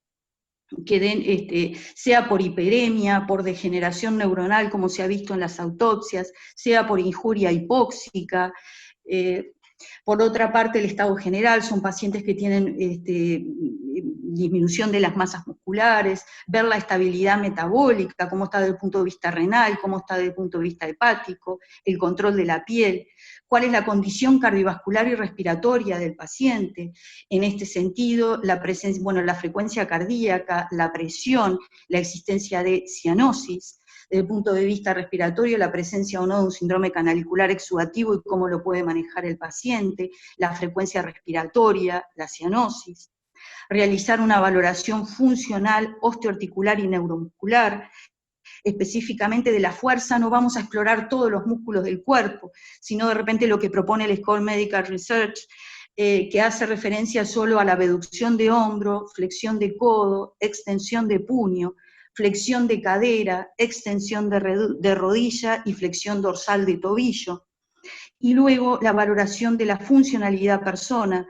sea por hiperemia, por degeneración neuronal, como se ha visto en las autopsias, sea por injuria hipóxica. Por otra parte, el estado general son pacientes que tienen disminución de las masas musculares, ver la estabilidad metabólica, cómo está desde el punto de vista renal, cómo está desde el punto de vista hepático, el control de la piel, cuál es la condición cardiovascular y respiratoria del paciente. En este sentido, la frecuencia cardíaca, la presión, la existencia de cianosis. Desde el punto de vista respiratorio, la presencia o no de un síndrome canalicular exudativo y cómo lo puede manejar el paciente, la frecuencia respiratoria, la cianosis. Realizar una valoración funcional, osteoarticular y neuromuscular, específicamente de la fuerza, no vamos a explorar todos los músculos del cuerpo, sino de repente lo que propone el School Medical Research, que hace referencia solo a la abducción de hombro, flexión de codo, extensión de puño, flexión de cadera, extensión de rodilla y flexión dorsal de tobillo. Y luego la valoración de la funcionalidad persona,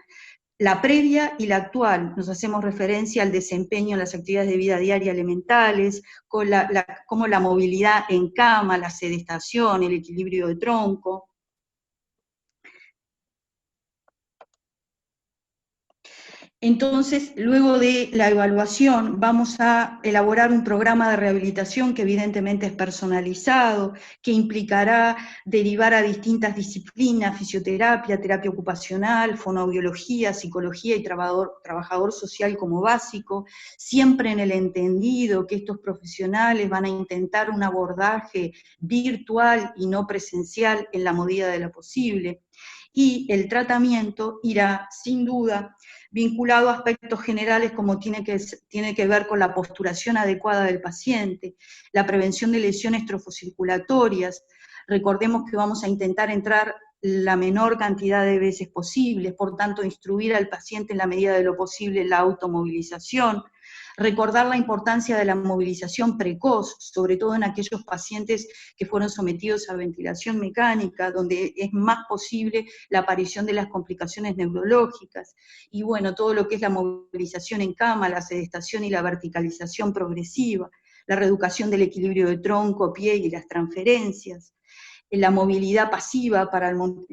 la previa y la actual. Nos hacemos referencia al desempeño en las actividades de vida diaria elementales, como la movilidad en cama, la sedestación, el equilibrio de tronco. Entonces, luego de la evaluación, vamos a elaborar un programa de rehabilitación que evidentemente es personalizado, que implicará derivar a distintas disciplinas, fisioterapia, terapia ocupacional, fonoaudiología, psicología y trabajador social como básico, siempre en el entendido que estos profesionales van a intentar un abordaje virtual y no presencial en la medida de lo posible, y el tratamiento irá, sin duda, vinculado a aspectos generales como tiene que ver con la posturación adecuada del paciente, la prevención de lesiones trofocirculatorias. Recordemos que vamos a intentar entrar la menor cantidad de veces posibles, por tanto instruir al paciente en la medida de lo posible la automovilización, recordar la importancia de la movilización precoz, sobre todo en aquellos pacientes que fueron sometidos a ventilación mecánica, donde es más posible la aparición de las complicaciones neurológicas, y bueno, todo lo que es la movilización en cama, la sedestación y la verticalización progresiva, la reeducación del equilibrio de tronco, pie y las transferencias, la movilidad pasiva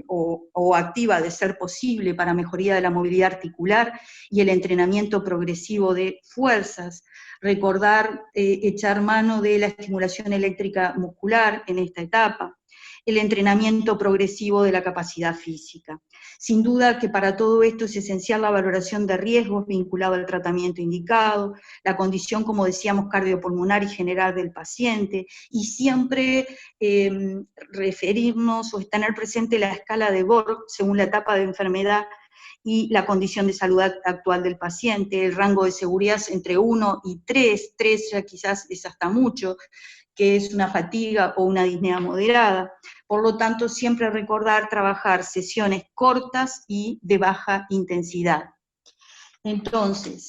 o activa de ser posible para mejoría de la movilidad articular y el entrenamiento progresivo de fuerzas, recordar echar mano de la estimulación eléctrica muscular en esta etapa, el entrenamiento progresivo de la capacidad física. Sin duda que para todo esto es esencial la valoración de riesgos vinculado al tratamiento indicado, la condición, como decíamos, cardiopulmonar y general del paciente, y siempre referirnos o tener presente la escala de Borg según la etapa de enfermedad y la condición de salud actual del paciente, el rango de seguridad entre 1 y 3 ya quizás es hasta mucho, que es una fatiga o una disnea moderada. Por lo tanto, siempre recordar trabajar sesiones cortas y de baja intensidad. Entonces,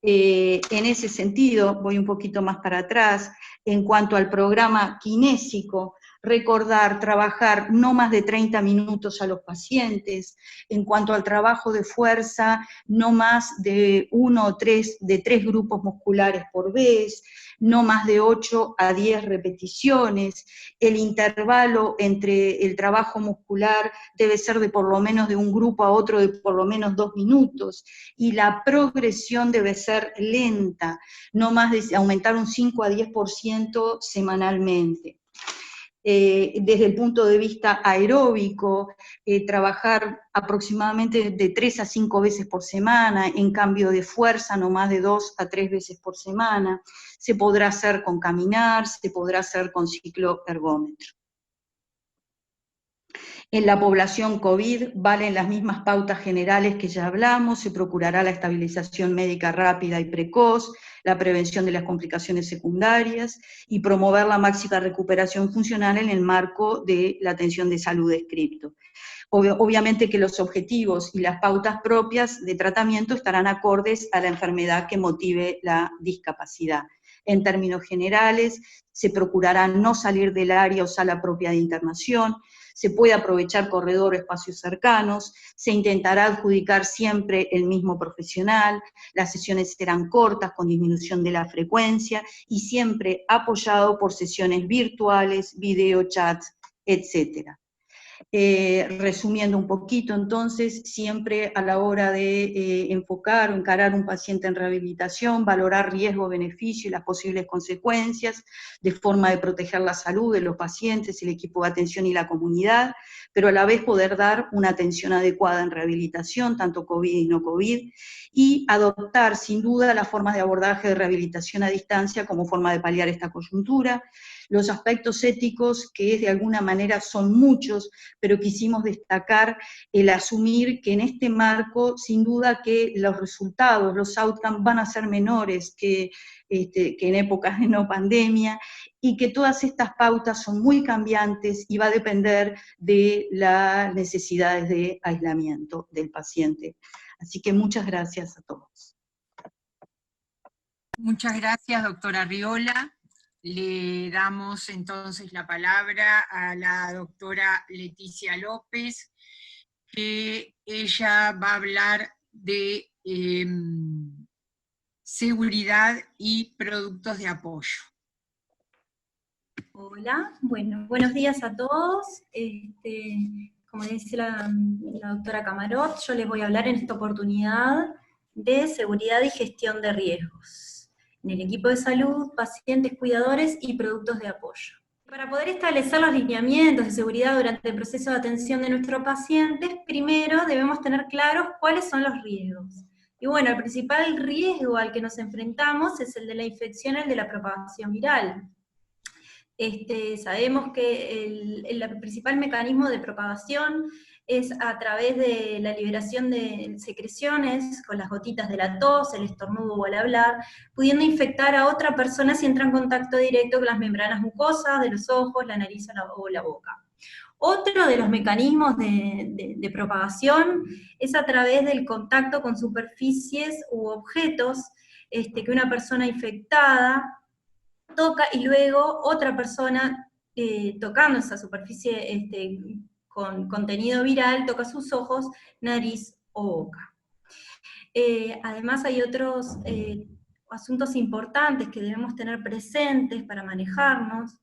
en ese sentido, voy un poquito más para atrás, en cuanto al programa kinésico, recordar trabajar no más de 30 minutos a los pacientes, en cuanto al trabajo de fuerza, no más de 1 o 3 grupos musculares por vez, no más de 8 a 10 repeticiones, el intervalo entre el trabajo muscular debe ser de por lo menos de un grupo a otro de por lo menos 2 minutos, y la progresión debe ser lenta, no más de aumentar un 5 a 10% semanalmente. Desde el punto de vista aeróbico, trabajar aproximadamente de 3 a 5 veces por semana, en cambio de fuerza no más de 2 a 3 veces por semana, se podrá hacer con caminar, se podrá hacer con cicloergómetro. En la población COVID valen las mismas pautas generales que ya hablamos, se procurará la estabilización médica rápida y precoz, la prevención de las complicaciones secundarias y promover la máxima recuperación funcional en el marco de la atención de salud descripto. Obviamente que los objetivos y las pautas propias de tratamiento estarán acordes a la enfermedad que motive la discapacidad. En términos generales, se procurará no salir del área o sala propia de internación, se puede aprovechar corredor o espacios cercanos, se intentará adjudicar siempre el mismo profesional, las sesiones serán cortas con disminución de la frecuencia y siempre apoyado por sesiones virtuales, video chats, etc. Resumiendo un poquito, entonces, siempre a la hora de enfocar o encarar un paciente en rehabilitación, valorar riesgo, beneficio y las posibles consecuencias, de forma de proteger la salud de los pacientes, el equipo de atención y la comunidad, pero a la vez poder dar una atención adecuada en rehabilitación, tanto COVID y no COVID, y adoptar sin duda las formas de abordaje de rehabilitación a distancia como forma de paliar esta coyuntura, los aspectos éticos que de alguna manera son muchos, pero quisimos destacar el asumir que en este marco, sin duda que los resultados, los outcomes van a ser menores que en épocas de no pandemia, y que todas estas pautas son muy cambiantes y va a depender de las necesidades de aislamiento del paciente. Así que muchas gracias a todos. Muchas gracias, doctora Arriola. Le damos entonces la palabra a la doctora Leticia López, que ella va a hablar de seguridad y productos de apoyo. Hola, bueno, buenos días a todos. Como dice la doctora Camarot, yo les voy a hablar en esta oportunidad de seguridad y gestión de riesgos en el equipo de salud, pacientes, cuidadores y productos de apoyo. Para poder establecer los lineamientos de seguridad durante el proceso de atención de nuestros pacientes, primero debemos tener claros cuáles son los riesgos. Y bueno, el principal riesgo al que nos enfrentamos es el de la infección, el de la propagación viral. Sabemos que el principal mecanismo de propagación es a través de la liberación de secreciones, con las gotitas de la tos, el estornudo o al hablar, pudiendo infectar a otra persona si entra en contacto directo con las membranas mucosas de los ojos, la nariz o la boca. Otro de los mecanismos de propagación es a través del contacto con superficies u objetos que una persona infectada toca y luego otra persona tocando esa superficie con contenido viral toca sus ojos, nariz o boca. Además hay otros asuntos importantes que debemos tener presentes para manejarnos,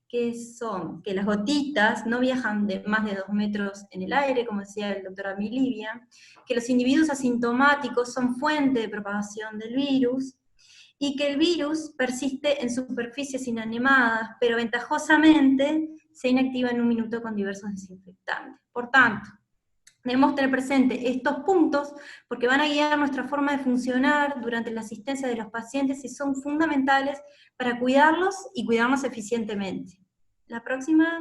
que son que las gotitas no viajan de más de 2 metros en el aire, como decía el doctor Amilivia, que los individuos asintomáticos son fuente de propagación del virus, y que el virus persiste en superficies inanimadas, pero ventajosamente se inactiva en 1 minuto con diversos desinfectantes. Por tanto, debemos tener presente estos puntos porque van a guiar nuestra forma de funcionar durante la asistencia de los pacientes y son fundamentales para cuidarlos y cuidarnos eficientemente. La próxima.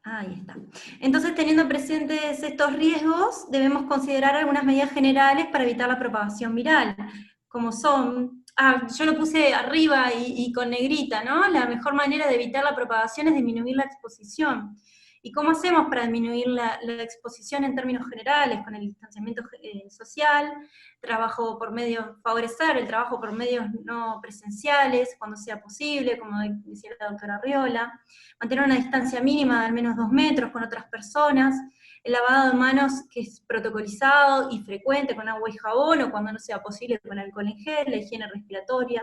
Ahí está. Entonces, teniendo presentes estos riesgos, debemos considerar algunas medidas generales para evitar la propagación viral, como son, yo lo puse arriba y con negrita, ¿no? La mejor manera de evitar la propagación es disminuir la exposición. ¿Y cómo hacemos para disminuir la exposición en términos generales? Con el distanciamiento social, favorecer el trabajo por medios no presenciales, cuando sea posible, como decía la doctora Arriola, mantener una distancia mínima de al menos 2 metros con otras personas, el lavado de manos que es protocolizado y frecuente con agua y jabón, o cuando no sea posible con alcohol en gel, la higiene respiratoria,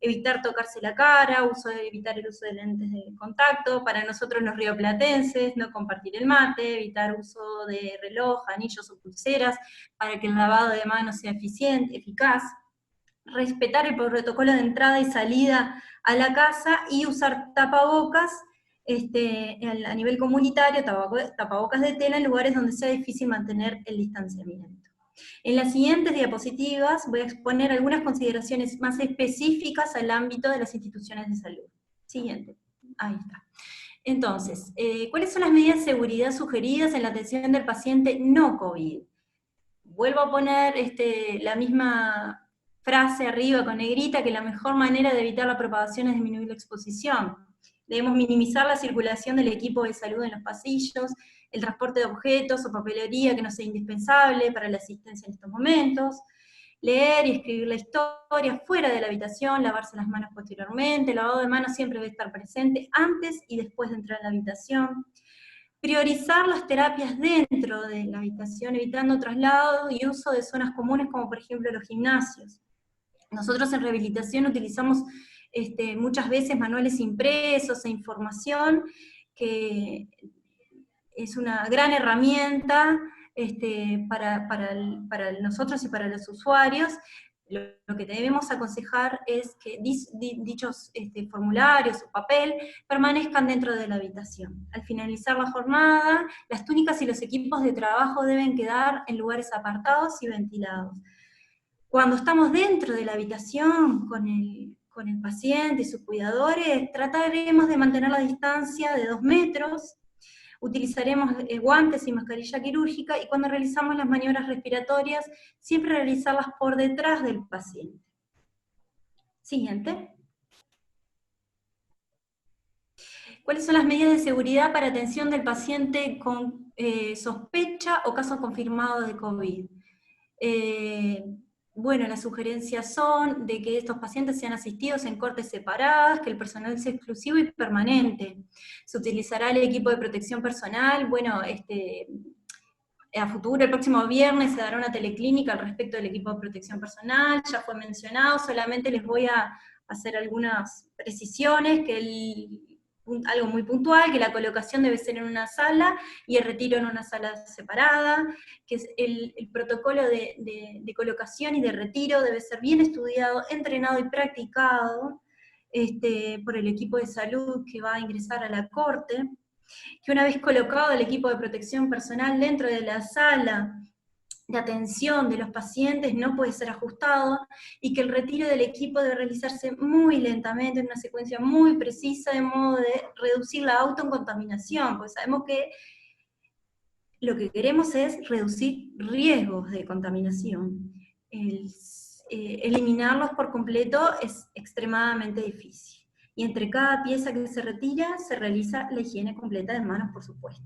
evitar tocarse la cara, evitar el uso de lentes de contacto, para nosotros los rioplatenses, no compartir el mate, evitar uso de reloj, anillos o pulseras, para que el lavado de manos sea eficaz, respetar el protocolo de entrada y salida a la casa y usar tapabocas a nivel comunitario, tapabocas de tela en lugares donde sea difícil mantener el distanciamiento. En las siguientes diapositivas voy a exponer algunas consideraciones más específicas al ámbito de las instituciones de salud. Siguiente, ahí está. Entonces, ¿cuáles son las medidas de seguridad sugeridas en la atención del paciente no COVID? Vuelvo a poner la misma frase arriba con negrita, que la mejor manera de evitar la propagación es disminuir la exposición. Debemos minimizar la circulación del equipo de salud en los pasillos, el transporte de objetos o papelería que no sea indispensable para la asistencia en estos momentos, leer y escribir la historia fuera de la habitación, lavarse las manos posteriormente, el lavado de manos siempre debe estar presente antes y después de entrar a la habitación, priorizar las terapias dentro de la habitación, evitando traslados y uso de zonas comunes como por ejemplo los gimnasios. Nosotros en rehabilitación utilizamos muchas veces manuales impresos e información, que es una gran herramienta para nosotros y para los usuarios. Lo que debemos aconsejar es que dichos formularios o papel permanezcan dentro de la habitación. Al finalizar la jornada, las túnicas y los equipos de trabajo deben quedar en lugares apartados y ventilados. Cuando estamos dentro de la habitación con el paciente y sus cuidadores, trataremos de mantener la distancia de 2 metros, utilizaremos guantes y mascarilla quirúrgica, y cuando realizamos las maniobras respiratorias, siempre realizarlas por detrás del paciente. Siguiente. ¿Cuáles son las medidas de seguridad para atención del paciente con sospecha o caso confirmado de COVID? Bueno, las sugerencias son de que estos pacientes sean asistidos en cortes separadas, que el personal sea exclusivo y permanente. Se utilizará el equipo de protección personal. Bueno, a futuro, el próximo viernes, se dará una teleclínica al respecto del equipo de protección personal, ya fue mencionado, solamente les voy a hacer algunas precisiones, algo muy puntual, que la colocación debe ser en una sala y el retiro en una sala separada, que es el protocolo de colocación y de retiro debe ser bien estudiado, entrenado y practicado por el equipo de salud que va a ingresar a la corte, que una vez colocado el equipo de protección personal dentro de la sala de atención de los pacientes no puede ser ajustado, y que el retiro del equipo debe realizarse muy lentamente, en una secuencia muy precisa, de modo de reducir la autocontaminación, porque sabemos que lo que queremos es reducir riesgos de contaminación. Eliminarlos por completo es extremadamente difícil. Y entre cada pieza que se retira, se realiza la higiene completa de manos, por supuesto.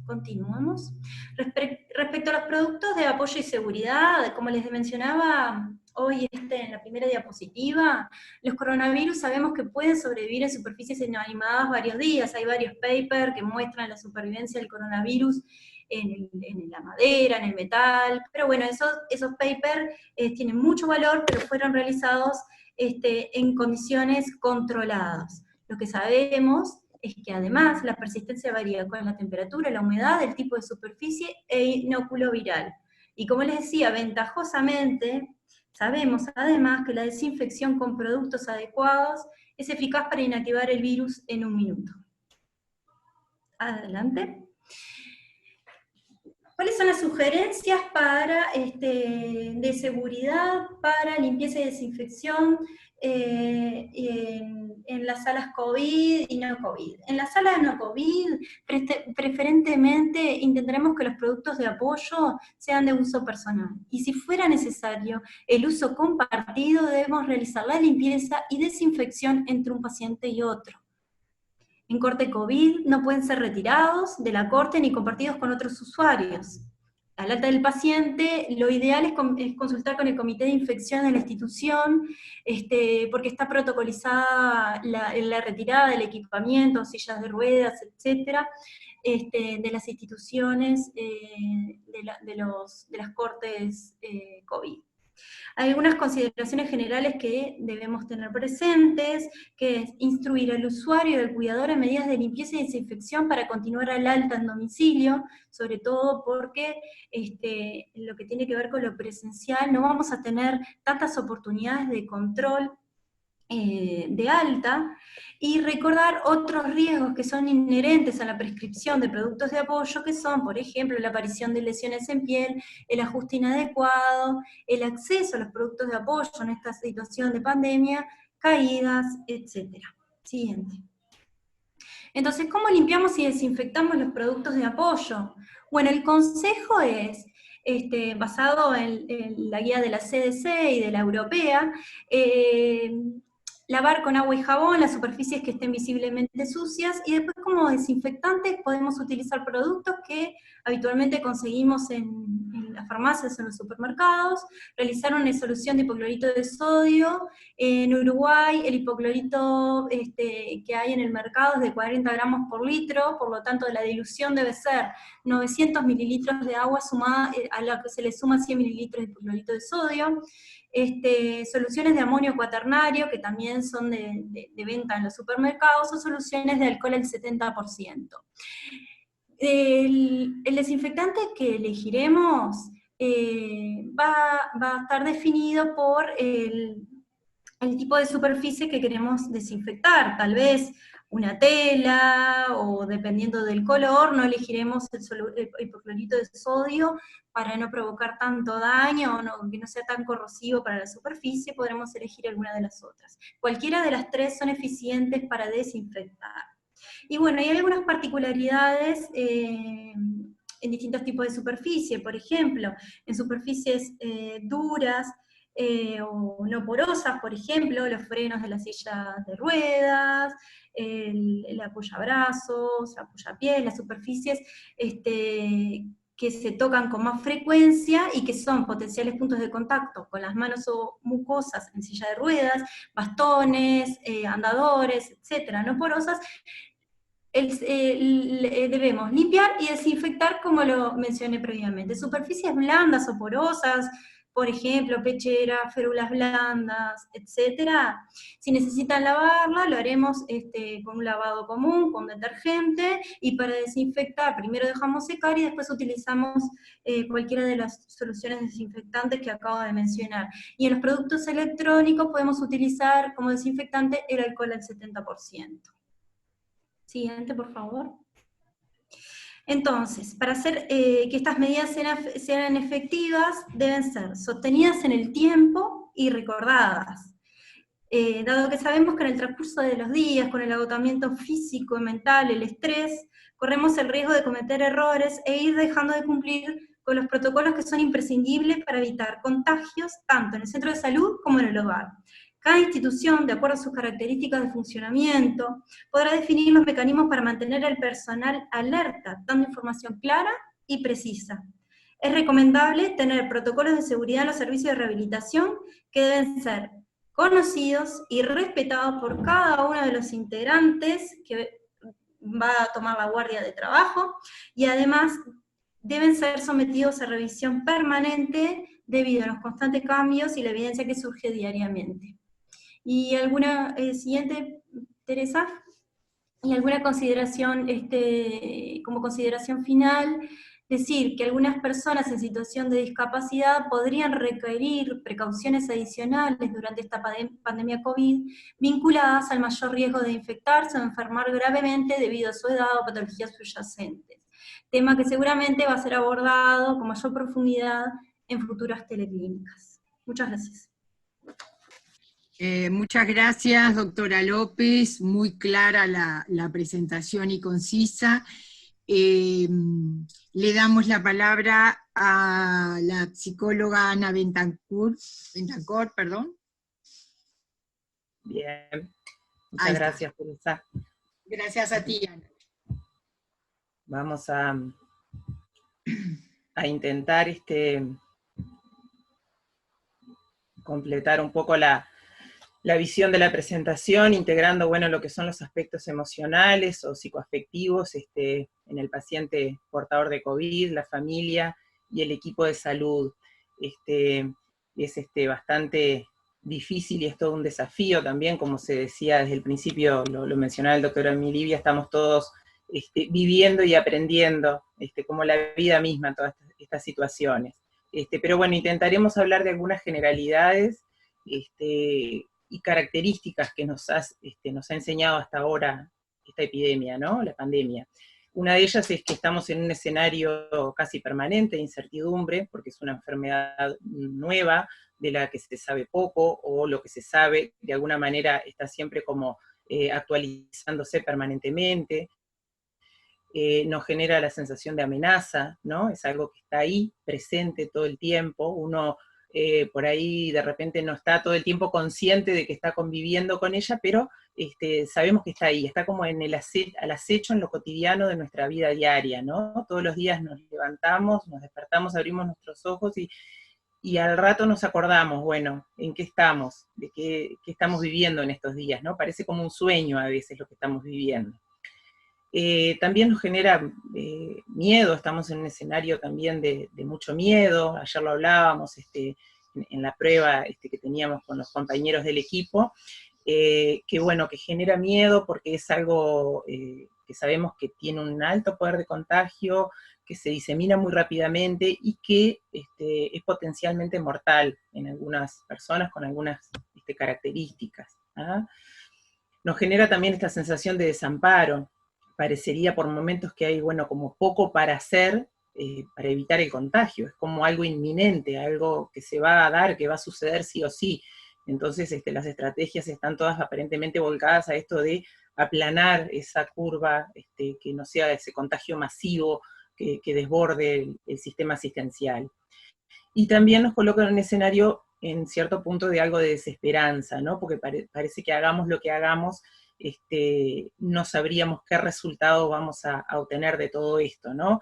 Continuamos. Respecto a los productos de apoyo y seguridad, como les mencionaba hoy en la primera diapositiva, los coronavirus sabemos que pueden sobrevivir en superficies inanimadas varios días. Hay varios papers que muestran la supervivencia del coronavirus en la madera, en el metal, pero bueno, esos papers tienen mucho valor, pero fueron realizados en condiciones controladas. Lo que sabemos es que además la persistencia varía con la temperatura, la humedad, el tipo de superficie e inóculo viral. Y como les decía, ventajosamente, sabemos además que la desinfección con productos adecuados es eficaz para inactivar el virus en 1 minuto. Adelante. ¿Cuáles son las sugerencias de seguridad para limpieza y desinfección en las salas COVID y no COVID? En las salas no COVID, preferentemente intentaremos que los productos de apoyo sean de uso personal. Y si fuera necesario el uso compartido, debemos realizar la limpieza y desinfección entre un paciente y otro. En corte COVID no pueden ser retirados de la corte ni compartidos con otros usuarios. Al alta del paciente, lo ideal es consultar con el comité de infección de la institución, porque está protocolizada la retirada del equipamiento, sillas de ruedas, etcétera, de las instituciones de las cortes COVID. Hay algunas consideraciones generales que debemos tener presentes, que es instruir al usuario y al cuidador en medidas de limpieza y desinfección para continuar al alta en domicilio, sobre todo porque lo que tiene que ver con lo presencial, no vamos a tener tantas oportunidades de control de alta, y recordar otros riesgos que son inherentes a la prescripción de productos de apoyo, que son, por ejemplo, la aparición de lesiones en piel, el ajuste inadecuado, el acceso a los productos de apoyo en esta situación de pandemia, caídas, etc. Siguiente. Entonces, ¿cómo limpiamos y desinfectamos los productos de apoyo? Bueno, el consejo es, basado en la guía de la CDC y de la europea, lavar con agua y jabón las superficies que estén visiblemente sucias, y después como desinfectantes podemos utilizar productos que habitualmente conseguimos en las farmacias o en los supermercados, realizar una solución de hipoclorito de sodio. En Uruguay el hipoclorito que hay en el mercado es de 40 gramos por litro, por lo tanto la dilución debe ser 900 mililitros de agua sumada, a la que se le suma 100 mililitros de hipoclorito de sodio. Soluciones de amonio cuaternario, que también son de venta en los supermercados, o soluciones de alcohol al 70%. El desinfectante que elegiremos va a estar definido por el tipo de superficie que queremos desinfectar. Tal vez una tela, o dependiendo del color, no elegiremos el hipoclorito de sodio para no provocar tanto daño, o que no sea tan corrosivo para la superficie, podremos elegir alguna de las otras. Cualquiera de las tres son eficientes para desinfectar. Y bueno, hay algunas particularidades en distintos tipos de superficie. Por ejemplo, en superficies duras, o no porosas, por ejemplo, los frenos de las sillas de ruedas, el apoyabrazos, apoyapiés, las superficies que se tocan con más frecuencia y que son potenciales puntos de contacto con las manos o mucosas en silla de ruedas, bastones, andadores, etcétera, no porosas, debemos limpiar y desinfectar como lo mencioné previamente. Superficies blandas o porosas, por ejemplo, pecheras, férulas blandas, etcétera. Si necesitan lavarla, lo haremos con un lavado común, con detergente, y para desinfectar, primero dejamos secar y después utilizamos cualquiera de las soluciones desinfectantes que acabo de mencionar. Y en los productos electrónicos podemos utilizar como desinfectante el alcohol al 70%. Siguiente, por favor. Entonces, para hacer que estas medidas sean efectivas, deben ser sostenidas en el tiempo y recordadas. Dado que sabemos que en el transcurso de los días, con el agotamiento físico y mental, el estrés, corremos el riesgo de cometer errores e ir dejando de cumplir con los protocolos que son imprescindibles para evitar contagios, tanto en el centro de salud como en el hogar. Cada institución, de acuerdo a sus características de funcionamiento, podrá definir los mecanismos para mantener al personal alerta, dando información clara y precisa. Es recomendable tener protocolos de seguridad en los servicios de rehabilitación que deben ser conocidos y respetados por cada uno de los integrantes que va a tomar la guardia de trabajo, y además deben ser sometidos a revisión permanente debido a los constantes cambios y la evidencia que surge diariamente. ¿Y alguna, siguiente, Teresa? ¿Y alguna consideración, como consideración final? Decir que algunas personas en situación de discapacidad podrían requerir precauciones adicionales durante esta pandemia COVID, vinculadas al mayor riesgo de infectarse o enfermar gravemente debido a su edad o patologías subyacentes. Tema que seguramente va a ser abordado con mayor profundidad en futuras teleclínicas. Muchas gracias. Muchas gracias, doctora López, muy clara la presentación y concisa. Le damos la palabra a la psicóloga Ana Bentancor, perdón. Bien, muchas gracias, Teresa. Gracias a ti, Ana. Vamos a intentar completar un poco la visión de la presentación, integrando, bueno, lo que son los aspectos emocionales o psicoafectivos en el paciente portador de COVID, la familia y el equipo de salud. Es bastante difícil y es todo un desafío también, como se decía desde el principio, lo mencionaba el doctor Amilibia, estamos todos viviendo y aprendiendo como la vida misma en todas estas situaciones. Pero bueno, intentaremos hablar de algunas generalidades y características que nos ha enseñado hasta ahora esta epidemia, ¿no? La pandemia. Una de ellas es que estamos en un escenario casi permanente de incertidumbre, porque es una enfermedad nueva, de la que se sabe poco, o lo que se sabe de alguna manera está siempre como actualizándose permanentemente. Nos genera la sensación de amenaza, ¿no? Es algo que está ahí, presente todo el tiempo, uno por ahí de repente no está todo el tiempo consciente de que está conviviendo con ella, pero sabemos que está ahí, está como en al acecho en lo cotidiano de nuestra vida diaria, ¿no? Todos los días nos levantamos, nos despertamos, abrimos nuestros ojos y al rato nos acordamos, bueno, en qué estamos, de qué estamos viviendo en estos días, ¿no? Parece como un sueño a veces lo que estamos viviendo. También nos genera miedo, estamos en un escenario también de mucho miedo, ayer lo hablábamos en la prueba que teníamos con los compañeros del equipo, que bueno, que genera miedo porque es algo que sabemos que tiene un alto poder de contagio, que se disemina muy rápidamente y que es potencialmente mortal en algunas personas con algunas características. ¿Ah? Nos genera también esta sensación de desamparo. Parecería por momentos que hay, bueno, como poco para hacer para evitar el contagio, es como algo inminente, algo que se va a dar, que va a suceder sí o sí. Entonces las estrategias están todas aparentemente volcadas a esto de aplanar esa curva, que no sea ese contagio masivo que desborde el sistema asistencial. Y también nos coloca en un escenario en cierto punto de algo de desesperanza, ¿no? Porque parece que hagamos lo que hagamos, no sabríamos qué resultado vamos a obtener de todo esto, ¿no?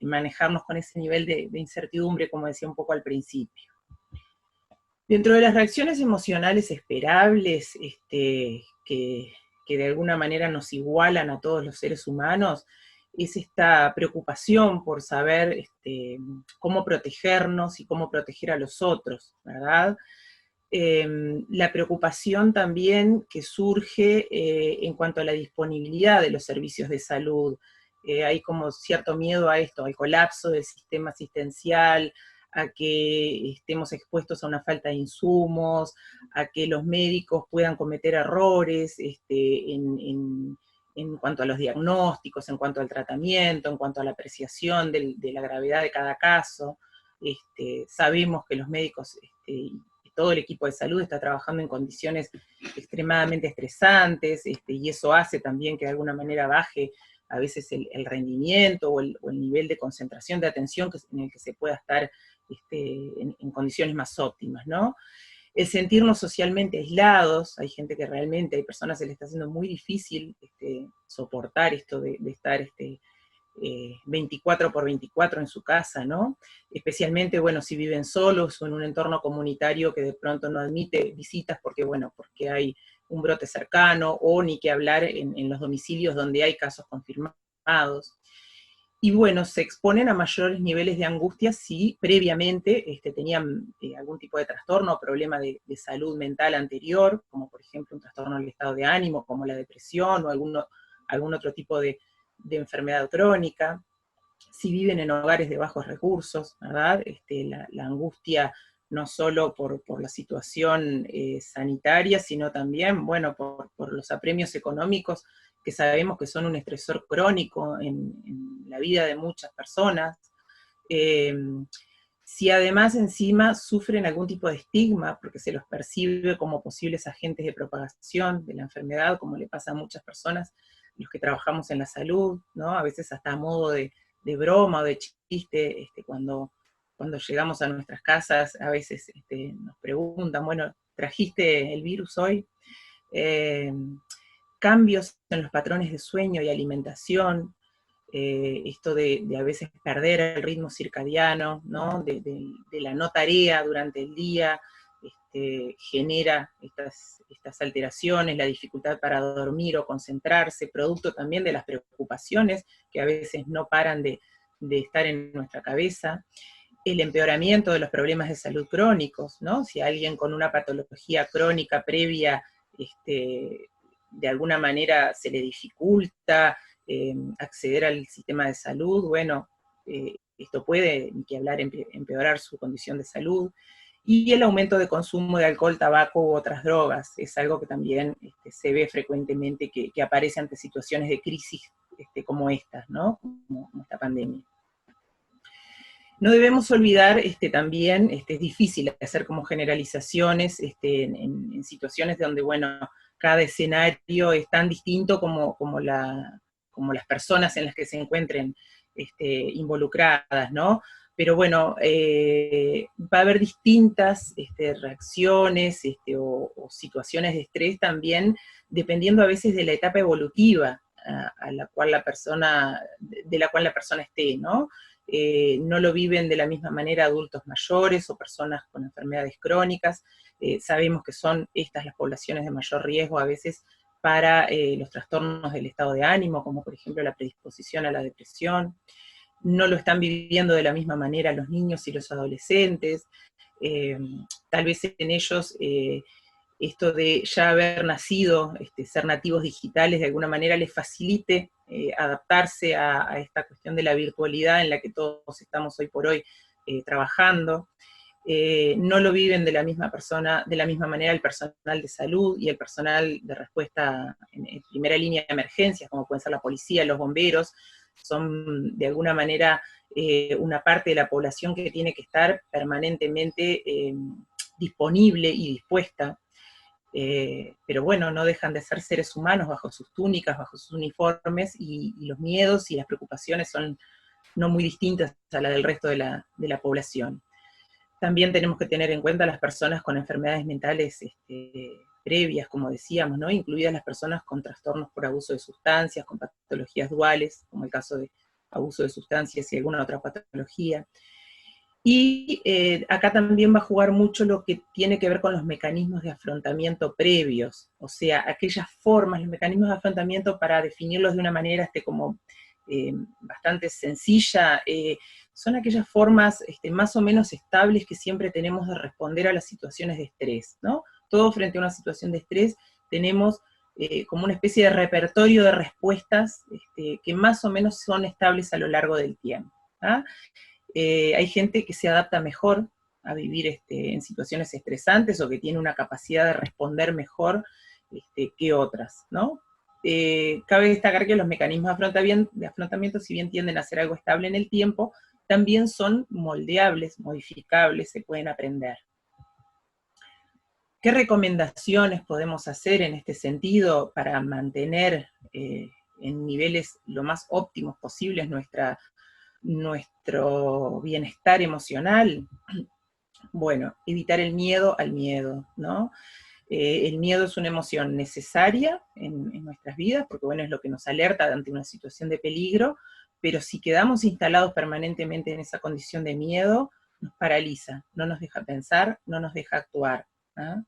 Manejarnos con ese nivel de incertidumbre, como decía un poco al principio. Dentro de las reacciones emocionales esperables, que de alguna manera nos igualan a todos los seres humanos, es esta preocupación por saber cómo protegernos y cómo proteger a los otros, ¿verdad? La preocupación también que surge en cuanto a la disponibilidad de los servicios de salud. Hay como cierto miedo a esto, al colapso del sistema asistencial, a que estemos expuestos a una falta de insumos, a que los médicos puedan cometer errores en cuanto a los diagnósticos, en cuanto al tratamiento, en cuanto a la apreciación de la gravedad de cada caso. Sabemos que los médicos y todo el equipo de salud está trabajando en condiciones extremadamente estresantes, y eso hace también que de alguna manera baje a veces el rendimiento o el nivel de concentración de atención en el que se pueda estar en condiciones más óptimas, ¿no? El sentirnos socialmente aislados, hay gente que realmente, hay personas que se les está haciendo muy difícil soportar esto de estar 24/24 en su casa, ¿no? Especialmente, bueno, si viven solos o en un entorno comunitario que de pronto no admite visitas porque hay un brote cercano, o ni que hablar en los domicilios donde hay casos confirmados. Y bueno, se exponen a mayores niveles de angustia si previamente tenían algún tipo de trastorno o problema de salud mental anterior, como por ejemplo un trastorno del estado de ánimo, como la depresión o algún otro tipo de enfermedad crónica, si viven en hogares de bajos recursos, ¿verdad? La angustia no solo por la situación sanitaria, sino también, bueno, por los apremios económicos, que sabemos que son un estresor crónico en la vida de muchas personas. Si además encima sufren algún tipo de estigma, porque se los percibe como posibles agentes de propagación de la enfermedad, como le pasa a muchas personas, los que trabajamos en la salud, ¿no? A veces hasta a modo de broma o de chiste, cuando llegamos a nuestras casas, a veces nos preguntan, bueno, ¿trajiste el virus hoy? Cambios en los patrones de sueño y alimentación, esto de a veces perder el ritmo circadiano, ¿no? de la no tarea durante el día, genera estas alteraciones, la dificultad para dormir o concentrarse, producto también de las preocupaciones que a veces no paran de estar en nuestra cabeza, el empeoramiento de los problemas de salud crónicos, ¿no? Si alguien con una patología crónica previa, de alguna manera se le dificulta acceder al sistema de salud, bueno, esto puede, ni que hablar, empeorar su condición de salud. Y el aumento de consumo de alcohol, tabaco u otras drogas, es algo que también se ve frecuentemente que aparece ante situaciones de crisis como estas, ¿no? Como esta pandemia. No debemos olvidar también, es difícil hacer como generalizaciones en situaciones donde, bueno, cada escenario es tan distinto como las personas en las que se encuentren involucradas, ¿no? Pero bueno, va a haber distintas reacciones o situaciones de estrés también, dependiendo a veces de la etapa evolutiva de la cual la persona esté, ¿no? No lo viven de la misma manera adultos mayores o personas con enfermedades crónicas. Sabemos que son estas las poblaciones de mayor riesgo a veces para los trastornos del estado de ánimo, como por ejemplo la predisposición a la depresión. No lo están viviendo de la misma manera los niños y los adolescentes. Tal vez en ellos esto de ya haber nacido, ser nativos digitales, de alguna manera les facilite adaptarse a esta cuestión de la virtualidad en la que todos estamos hoy por hoy trabajando. No lo viven de la misma manera el personal de salud y el personal de respuesta en primera línea de emergencias, como pueden ser la policía, los bomberos. Son de alguna manera una parte de la población que tiene que estar permanentemente disponible y dispuesta. Pero bueno, no dejan de ser seres humanos bajo sus túnicas, bajo sus uniformes, y los miedos y las preocupaciones son no muy distintas a la del resto de la población. También tenemos que tener en cuenta a las personas con enfermedades mentales previas, como decíamos, ¿no? Incluidas las personas con trastornos por abuso de sustancias, con patologías duales, como el caso de abuso de sustancias y alguna otra patología. Y acá también va a jugar mucho lo que tiene que ver con los mecanismos de afrontamiento previos, o sea, aquellas formas, los mecanismos de afrontamiento, para definirlos de una manera como bastante sencilla, son aquellas formas más o menos estables que siempre tenemos de responder a las situaciones de estrés, ¿no? Todo frente a una situación de estrés tenemos como una especie de repertorio de respuestas que más o menos son estables a lo largo del tiempo, ¿ah? Hay gente que se adapta mejor a vivir en situaciones estresantes, o que tiene una capacidad de responder mejor que otras, ¿no? Cabe destacar que los mecanismos de afrontamiento, si bien tienden a ser algo estable en el tiempo, también son moldeables, modificables, se pueden aprender. ¿Qué recomendaciones podemos hacer en este sentido para mantener en niveles lo más óptimos posibles nuestro bienestar emocional? Bueno, evitar el miedo al miedo, ¿no? El miedo es una emoción necesaria en nuestras vidas, porque bueno, es lo que nos alerta ante una situación de peligro, pero si quedamos instalados permanentemente en esa condición de miedo, nos paraliza, no nos deja pensar, no nos deja actuar, ¿ah?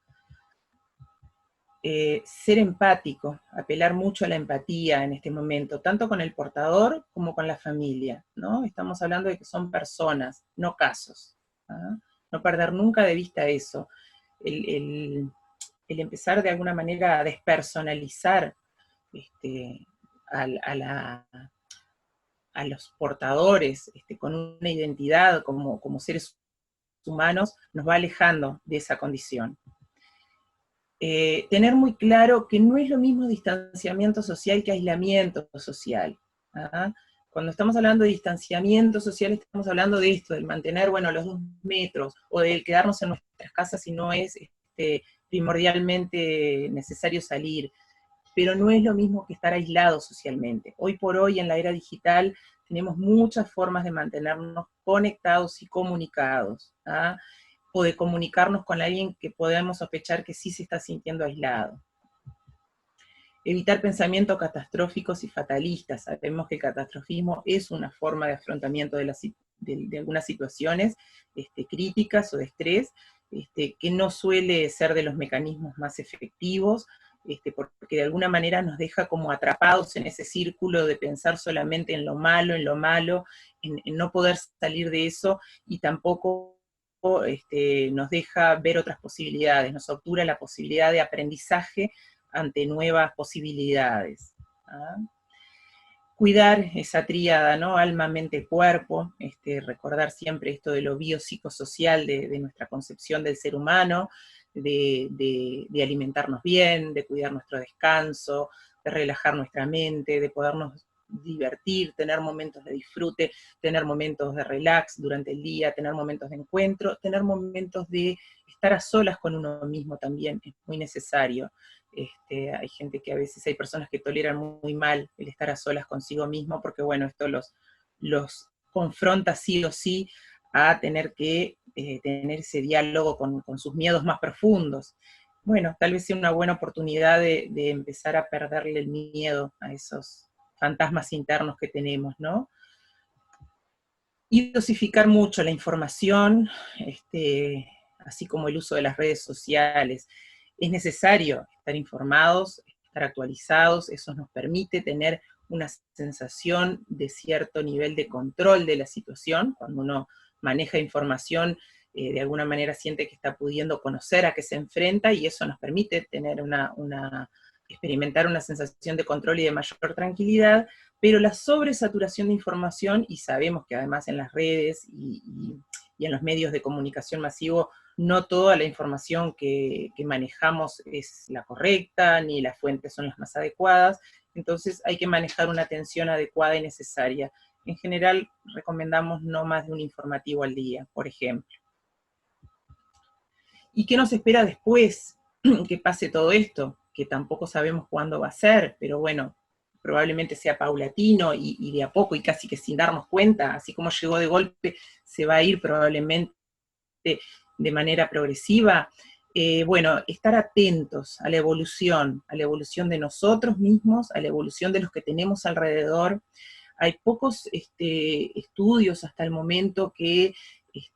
Ser empático, apelar mucho a la empatía en este momento, tanto con el portador como con la familia, ¿no? Estamos hablando de que son personas, no casos, ¿ah? No perder nunca de vista eso. El empezar de alguna manera a despersonalizar a los portadores con una identidad como seres humanos, nos va alejando de esa condición. Tener muy claro que no es lo mismo distanciamiento social que aislamiento social, ¿ah? Cuando estamos hablando de distanciamiento social, estamos hablando de esto, del mantener, bueno, los 2 metros, o del quedarnos en nuestras casas si no es primordialmente necesario salir, pero no es lo mismo que estar aislados socialmente. Hoy por hoy, en la era digital, tenemos muchas formas de mantenernos conectados y comunicados, ¿ah? O de comunicarnos con alguien que podemos sospechar que sí se está sintiendo aislado. Evitar pensamientos catastróficos y fatalistas. Sabemos que el catastrofismo es una forma de afrontamiento de algunas situaciones críticas o de estrés, que no suele ser de los mecanismos más efectivos, porque de alguna manera nos deja como atrapados en ese círculo de pensar solamente en lo malo, en no poder salir de eso, y tampoco nos deja ver otras posibilidades, nos obtura la posibilidad de aprendizaje ante nuevas posibilidades, ¿ah? Cuidar esa tríada, ¿no? Alma, mente, cuerpo, recordar siempre esto de lo biopsicosocial de nuestra concepción del ser humano, de alimentarnos bien, de cuidar nuestro descanso, de relajar nuestra mente, de podernos divertir, tener momentos de disfrute, tener momentos de relax durante el día, tener momentos de encuentro, tener momentos de estar a solas con uno mismo también, es muy necesario. Hay gente que a veces, hay personas que toleran muy mal el estar a solas consigo mismo, porque bueno, esto los confronta sí o sí a tener que tener ese diálogo con sus miedos más profundos. Bueno, tal vez sea una buena oportunidad de empezar a perderle el miedo a esos fantasmas internos que tenemos, ¿no? Y dosificar mucho la información, así como el uso de las redes sociales. Es necesario estar informados, estar actualizados, eso nos permite tener una sensación de cierto nivel de control de la situación. Cuando uno maneja información, de alguna manera siente que está pudiendo conocer a qué se enfrenta, y eso nos permite tener experimentar una sensación de control y de mayor tranquilidad. Pero la sobresaturación de información, y sabemos que además en las redes y en los medios de comunicación masivo, no toda la información que manejamos es la correcta, ni las fuentes son las más adecuadas, entonces hay que manejar una atención adecuada y necesaria. En general, recomendamos no más de un informativo al día, por ejemplo. ¿Y qué nos espera después que pase todo esto? Que tampoco sabemos cuándo va a ser, pero bueno, probablemente sea paulatino y de a poco y casi que sin darnos cuenta, así como llegó de golpe, se va a ir probablemente obviamente de manera progresiva. Bueno, estar atentos a la evolución de nosotros mismos, a la evolución de los que tenemos alrededor. Hay pocos estudios hasta el momento que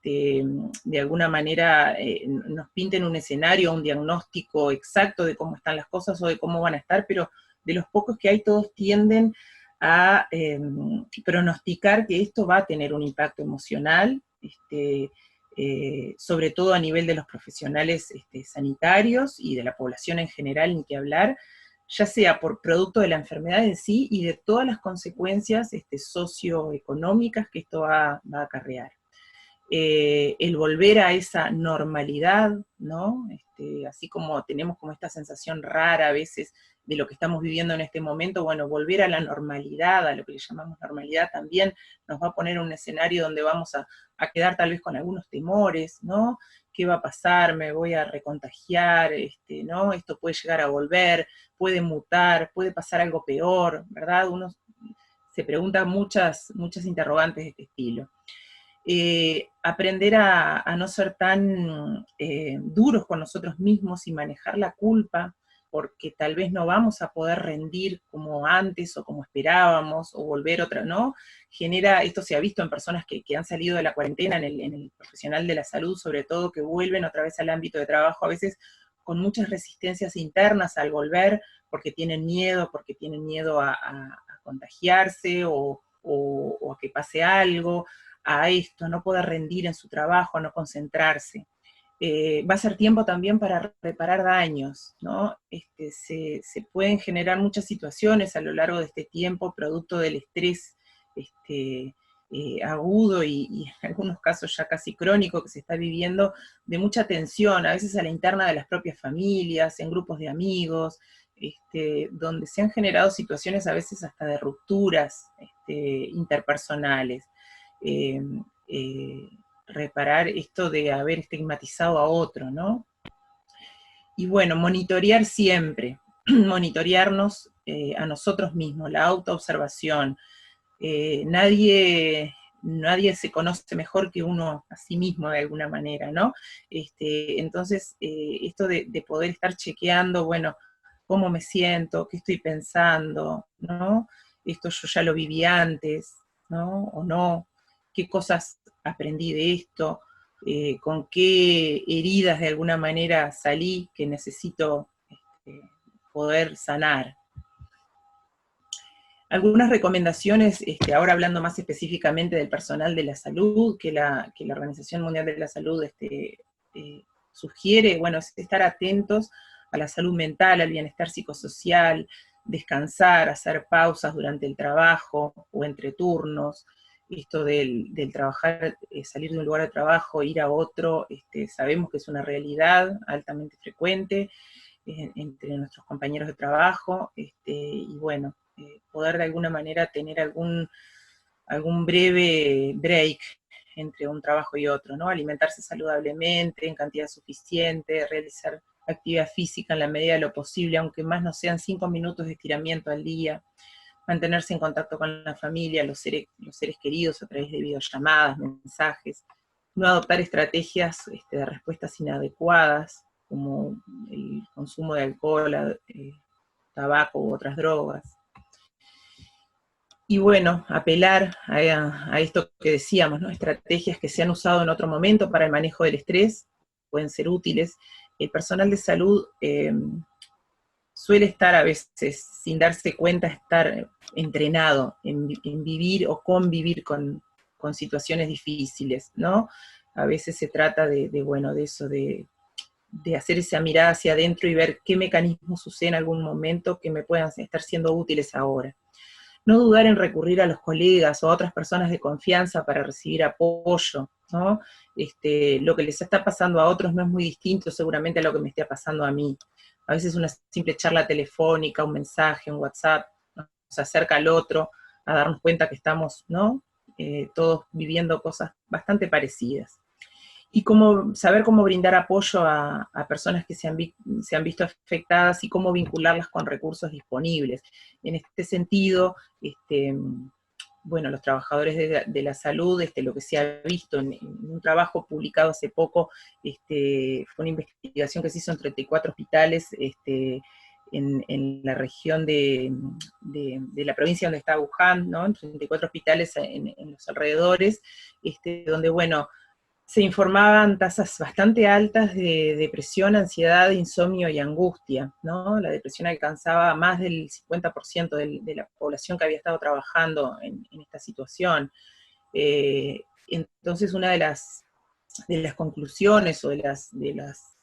de alguna manera nos pinten un escenario, un diagnóstico exacto de cómo están las cosas o de cómo van a estar, pero de los pocos que hay todos tienden a pronosticar que esto va a tener un impacto emocional, sobre todo a nivel de los profesionales sanitarios y de la población en general, ni que hablar, ya sea por producto de la enfermedad en sí y de todas las consecuencias socioeconómicas que esto va a acarrear. El volver a esa normalidad, ¿no? Así como tenemos como esta sensación rara a veces de lo que estamos viviendo en este momento, bueno, volver a la normalidad, a lo que le llamamos normalidad, también nos va a poner en un escenario donde vamos a quedar tal vez con algunos temores, ¿no? ¿Qué va a pasar? ¿Me voy a recontagiar? ¿No? Esto puede llegar a volver, puede mutar, puede pasar algo peor, ¿verdad? Uno se pregunta muchas interrogantes de este estilo. Aprender a no ser tan duros con nosotros mismos y manejar la culpa, porque tal vez no vamos a poder rendir como antes o como esperábamos, o volver otra, ¿no? Esto se ha visto en personas que han salido de la cuarentena, en el profesional de la salud, sobre todo, que vuelven otra vez al ámbito de trabajo, a veces con muchas resistencias internas al volver, porque tienen miedo a contagiarse, o a que pase algo, a esto, no poder rendir en su trabajo, no concentrarse. Va a ser tiempo también para reparar daños, ¿no? Se pueden generar muchas situaciones a lo largo de este tiempo, producto del estrés agudo y en algunos casos ya casi crónico que se está viviendo, de mucha tensión, a veces a la interna de las propias familias, en grupos de amigos, donde se han generado situaciones a veces hasta de rupturas interpersonales. Reparar esto de haber estigmatizado a otro, ¿no? Y bueno, monitorear siempre, monitorearnos a nosotros mismos, la autoobservación. Nadie se conoce mejor que uno a sí mismo de alguna manera, ¿no? Entonces, esto de poder estar chequeando, bueno, cómo me siento, qué estoy pensando, ¿no? Esto yo ya lo viví antes, ¿no? O no, qué cosas aprendí de esto, con qué heridas de alguna manera salí que necesito poder sanar. Algunas recomendaciones, ahora hablando más específicamente del personal de la salud, que la Organización Mundial de la Salud sugiere, bueno, es estar atentos a la salud mental, al bienestar psicosocial, descansar, hacer pausas durante el trabajo o entre turnos, esto del trabajar, salir de un lugar de trabajo, ir a otro, sabemos que es una realidad altamente frecuente entre nuestros compañeros de trabajo, y bueno, poder de alguna manera tener algún breve break entre un trabajo y otro, ¿no? Alimentarse saludablemente, en cantidad suficiente, realizar actividad física en la medida de lo posible, aunque más no sean 5 minutos de estiramiento al día, mantenerse en contacto con la familia, los seres queridos a través de videollamadas, mensajes, no adoptar estrategias de respuestas inadecuadas, como el consumo de alcohol, tabaco u otras drogas. Y bueno, apelar a esto que decíamos, ¿no? Estrategias que se han usado en otro momento para el manejo del estrés, pueden ser útiles. El personal de salud suele estar a veces, sin darse cuenta, estar entrenado en vivir o convivir con situaciones difíciles, ¿no? A veces se trata de eso, de hacer esa mirada hacia adentro y ver qué mecanismos usé en algún momento que me puedan estar siendo útiles ahora. No dudar en recurrir a los colegas o a otras personas de confianza para recibir apoyo, ¿no? Lo que les está pasando a otros no es muy distinto seguramente a lo que me esté pasando a mí. A veces una simple charla telefónica, un mensaje, un WhatsApp, nos acerca al otro, a darnos cuenta que estamos, ¿no? Todos viviendo cosas bastante parecidas. Y saber cómo brindar apoyo a personas que se han visto afectadas y cómo vincularlas con recursos disponibles. En este sentido, bueno, los trabajadores de la salud, lo que se ha visto en un trabajo publicado hace poco, fue una investigación que se hizo en 34 hospitales, en la región de la provincia donde está Wuhan, ¿no? En 34 hospitales en los alrededores, donde, bueno, se informaban tasas bastante altas de depresión, ansiedad, insomnio y angustia, ¿no? La depresión alcanzaba más del 50% de la población que había estado trabajando en esta situación. Entonces, una de las conclusiones o de las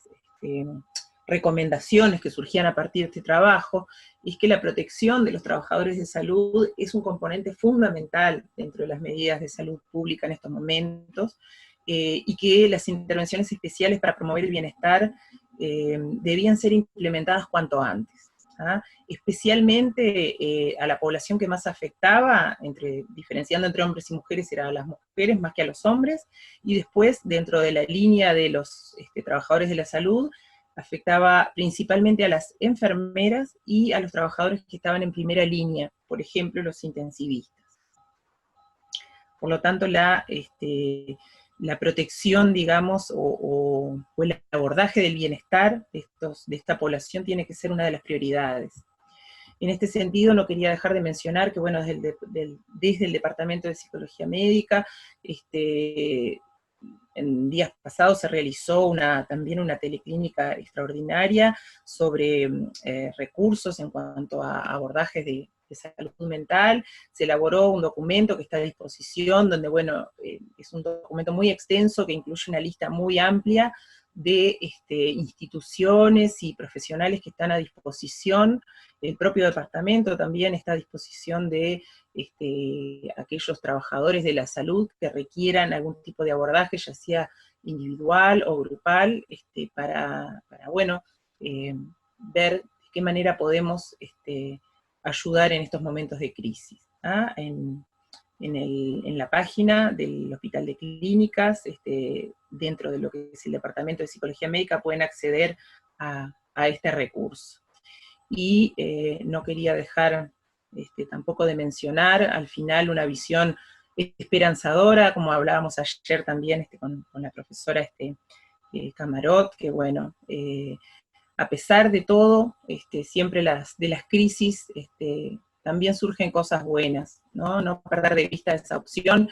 recomendaciones que surgían a partir de este trabajo es que la protección de los trabajadores de salud es un componente fundamental dentro de las medidas de salud pública en estos momentos, y que las intervenciones especiales para promover el bienestar debían ser implementadas cuanto antes, ¿ah? Especialmente a la población que más afectaba, diferenciando entre hombres y mujeres, era a las mujeres más que a los hombres, y después, dentro de la línea de los trabajadores de la salud, afectaba principalmente a las enfermeras y a los trabajadores que estaban en primera línea, por ejemplo, los intensivistas. Por lo tanto, la protección, digamos, o el abordaje del bienestar de esta población tiene que ser una de las prioridades. En este sentido, no quería dejar de mencionar que, bueno, desde el Departamento de Psicología Médica, en días pasados se realizó también una teleclínica extraordinaria sobre recursos en cuanto a abordajes de salud mental. Se elaboró un documento que está a disposición, donde, bueno, es un documento muy extenso que incluye una lista muy amplia de instituciones y profesionales que están a disposición. El propio departamento también está a disposición de aquellos trabajadores de la salud que requieran algún tipo de abordaje, ya sea individual o grupal, para bueno, ver de qué manera podemos ayudar en estos momentos de crisis. ¿Ah? En la página del Hospital de Clínicas, dentro de lo que es el Departamento de Psicología Médica, pueden acceder a este recurso. Y no quería dejar tampoco de mencionar al final una visión esperanzadora, como hablábamos ayer también con la profesora Camarot, que bueno, a pesar de todo, siempre de las crisis, también surgen cosas buenas, ¿no? No perder de vista esa opción.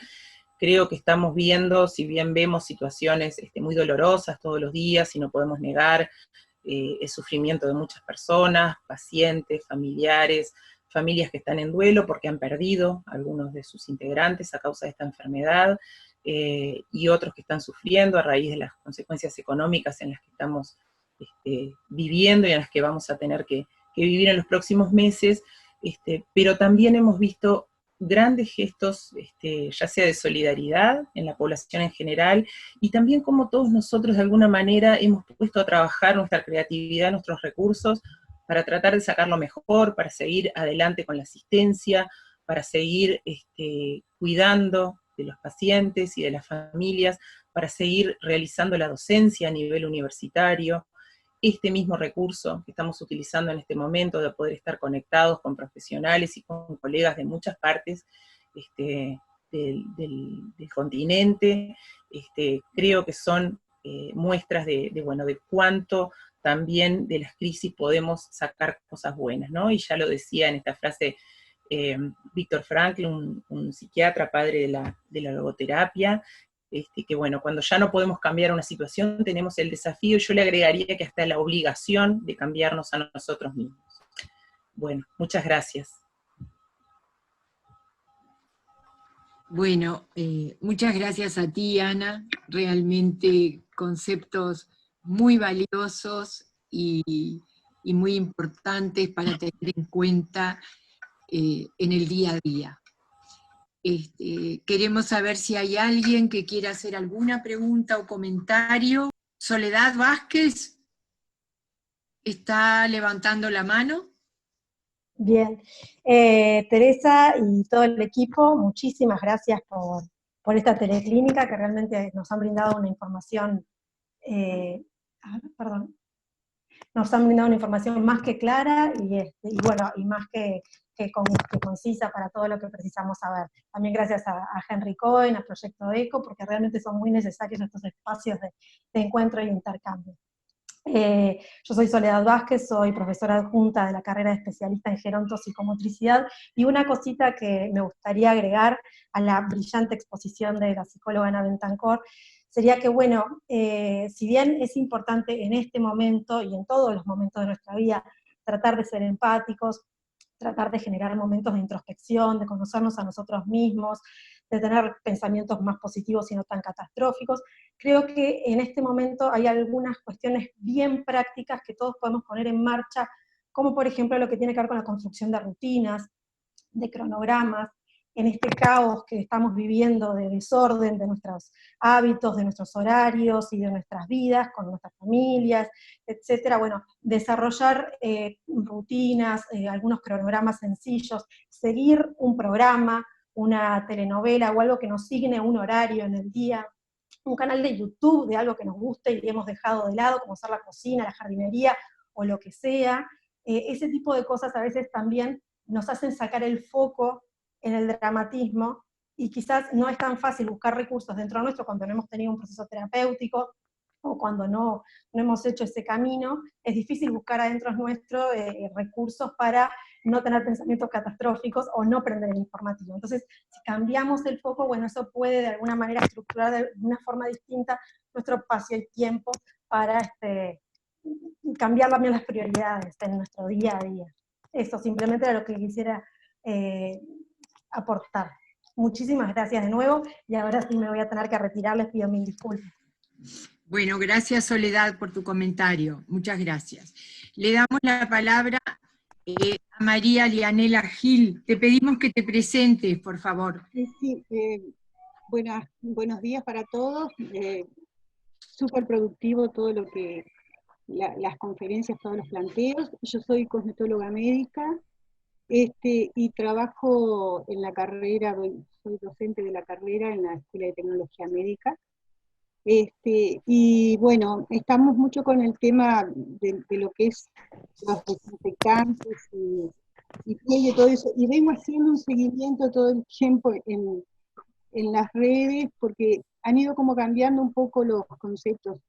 Creo que estamos viendo, si bien vemos situaciones muy dolorosas todos los días, y no podemos negar el sufrimiento de muchas personas, pacientes, familiares, familias que están en duelo porque han perdido a algunos de sus integrantes a causa de esta enfermedad, y otros que están sufriendo a raíz de las consecuencias económicas en las que estamos viviendo y en las que vamos a tener que vivir en los próximos meses, pero también hemos visto grandes gestos, ya sea de solidaridad en la población en general, y también como todos nosotros de alguna manera hemos puesto a trabajar nuestra creatividad, nuestros recursos, para tratar de sacar lo mejor, para seguir adelante con la asistencia, para seguir cuidando de los pacientes y de las familias, para seguir realizando la docencia a nivel universitario. Este mismo recurso que estamos utilizando en este momento de poder estar conectados con profesionales y con colegas de muchas partes del continente, creo que son muestras de cuánto también de las crisis podemos sacar cosas buenas, ¿no? Y ya lo decía en esta frase Viktor Frankl, un psiquiatra, padre de la logoterapia, que bueno, cuando ya no podemos cambiar una situación, tenemos el desafío, y yo le agregaría que hasta la obligación de cambiarnos a nosotros mismos. Bueno, muchas gracias. Bueno, muchas gracias a ti, Ana, realmente conceptos muy valiosos y muy importantes para tener en cuenta en el día a día. Queremos saber si hay alguien que quiera hacer alguna pregunta o comentario. Soledad Vázquez está levantando la mano. Bien. Teresa y todo el equipo, muchísimas gracias por esta teleclínica, que realmente nos han brindado una información, perdón. nos han brindado una información más que clara y bueno, y más que concisa para todo lo que precisamos saber. También gracias a Henry Cohen, a Proyecto ECO, porque realmente son muy necesarios estos espacios de encuentro y intercambio. Yo soy Soledad Vázquez, soy profesora adjunta de la carrera de especialista en gerontopsicomotricidad, y una cosita que me gustaría agregar a la brillante exposición de la psicóloga Ana Bentancor sería que, bueno, si bien es importante en este momento y en todos los momentos de nuestra vida tratar de ser empáticos, tratar de generar momentos de introspección, de conocernos a nosotros mismos, de tener pensamientos más positivos y no tan catastróficos, creo que en este momento hay algunas cuestiones bien prácticas que todos podemos poner en marcha, como por ejemplo lo que tiene que ver con la construcción de rutinas, de cronogramas, en este caos que estamos viviendo de desorden de nuestros hábitos, de nuestros horarios y de nuestras vidas, con nuestras familias, etcétera. Bueno, desarrollar rutinas, algunos cronogramas sencillos, seguir un programa, una telenovela o algo que nos signe un horario en el día, un canal de YouTube de algo que nos guste y hemos dejado de lado, como ser la cocina, la jardinería o lo que sea. Ese tipo de cosas a veces también nos hacen sacar el foco en el dramatismo, y quizás no es tan fácil buscar recursos dentro nuestro cuando no hemos tenido un proceso terapéutico o cuando no hemos hecho ese camino. Es difícil buscar adentro nuestro recursos para no tener pensamientos catastróficos o no prender el informativo. Entonces, si cambiamos el foco, bueno, eso puede de alguna manera estructurar de una forma distinta nuestro espacio y tiempo para cambiar también las prioridades en nuestro día a día. Eso simplemente era lo que quisiera aportar. Muchísimas gracias de nuevo, y ahora sí me voy a tener que retirar, les pido mil disculpas. Bueno, gracias Soledad por tu comentario, muchas gracias. Le damos la palabra a María Lianela Gil. Te pedimos que te presentes, por favor. Sí, buenos días para todos. Súper productivo todo lo que, las conferencias, todos los planteos. Yo soy cosmetóloga médica, y trabajo en la carrera, soy docente de la carrera en la Escuela de Tecnología Médica. Y bueno, estamos mucho con el tema de lo que es los desinfectantes y piel y todo eso, y vengo haciendo un seguimiento todo el tiempo en las redes, porque han ido como cambiando un poco los conceptos.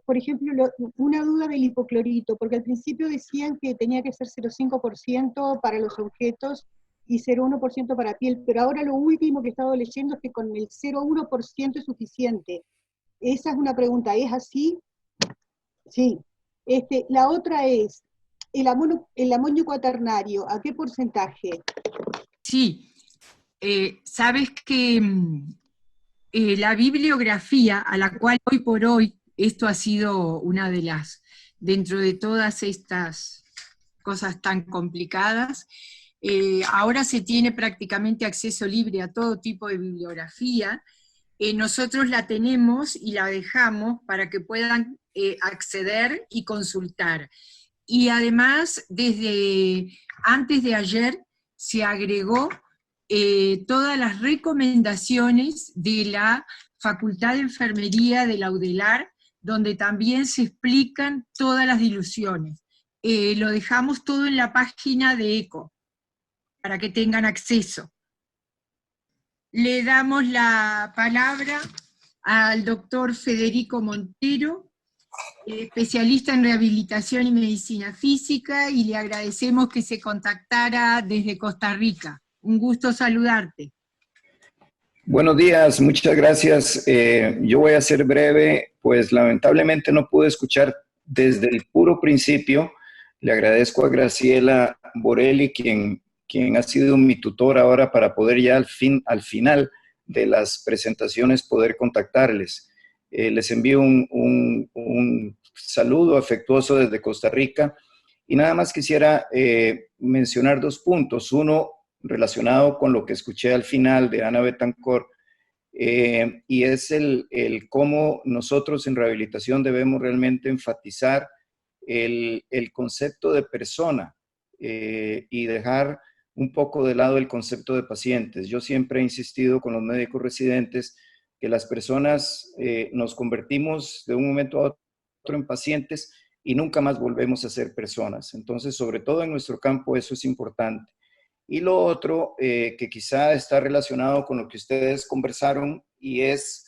Por ejemplo, una duda del hipoclorito, porque al principio decían que tenía que ser 0,5% para los objetos y 0,1% para piel, pero ahora lo último que he estado leyendo es que con el 0,1% es suficiente. Esa es una pregunta, ¿es así? Sí. La otra es, el amonio cuaternario, ¿a qué porcentaje? Sí, sabes que la bibliografía a la cual hoy por hoy, esto ha sido una de las, dentro de todas estas cosas tan complicadas, ahora se tiene prácticamente acceso libre a todo tipo de bibliografía. Nosotros la tenemos y la dejamos para que puedan acceder y consultar. Y además, desde antes de ayer, se agregó todas las recomendaciones de la Facultad de Enfermería de la UDELAR, donde también se explican todas las diluciones. Lo dejamos todo en la página de ECO, para que tengan acceso. Le damos la palabra al doctor Federico Montero, especialista en rehabilitación y medicina física, y le agradecemos que se contactara desde Costa Rica. Un gusto saludarte. Buenos días, muchas gracias. Yo voy a ser breve, pues lamentablemente no pude escuchar desde el puro principio. Le agradezco a Graciela Borelli, quien ha sido mi tutor ahora para poder ya al final de las presentaciones poder contactarles. Les envío un saludo afectuoso desde Costa Rica, y nada más quisiera mencionar dos puntos. Uno, relacionado con lo que escuché al final de Ana Bentancor, y es el cómo nosotros en rehabilitación debemos realmente enfatizar el concepto de persona y dejar un poco de lado el concepto de pacientes. Yo siempre he insistido con los médicos residentes que las personas nos convertimos de un momento a otro en pacientes, y nunca más volvemos a ser personas. Entonces, sobre todo en nuestro campo, eso es importante. Y lo otro, que quizá está relacionado con lo que ustedes conversaron, y es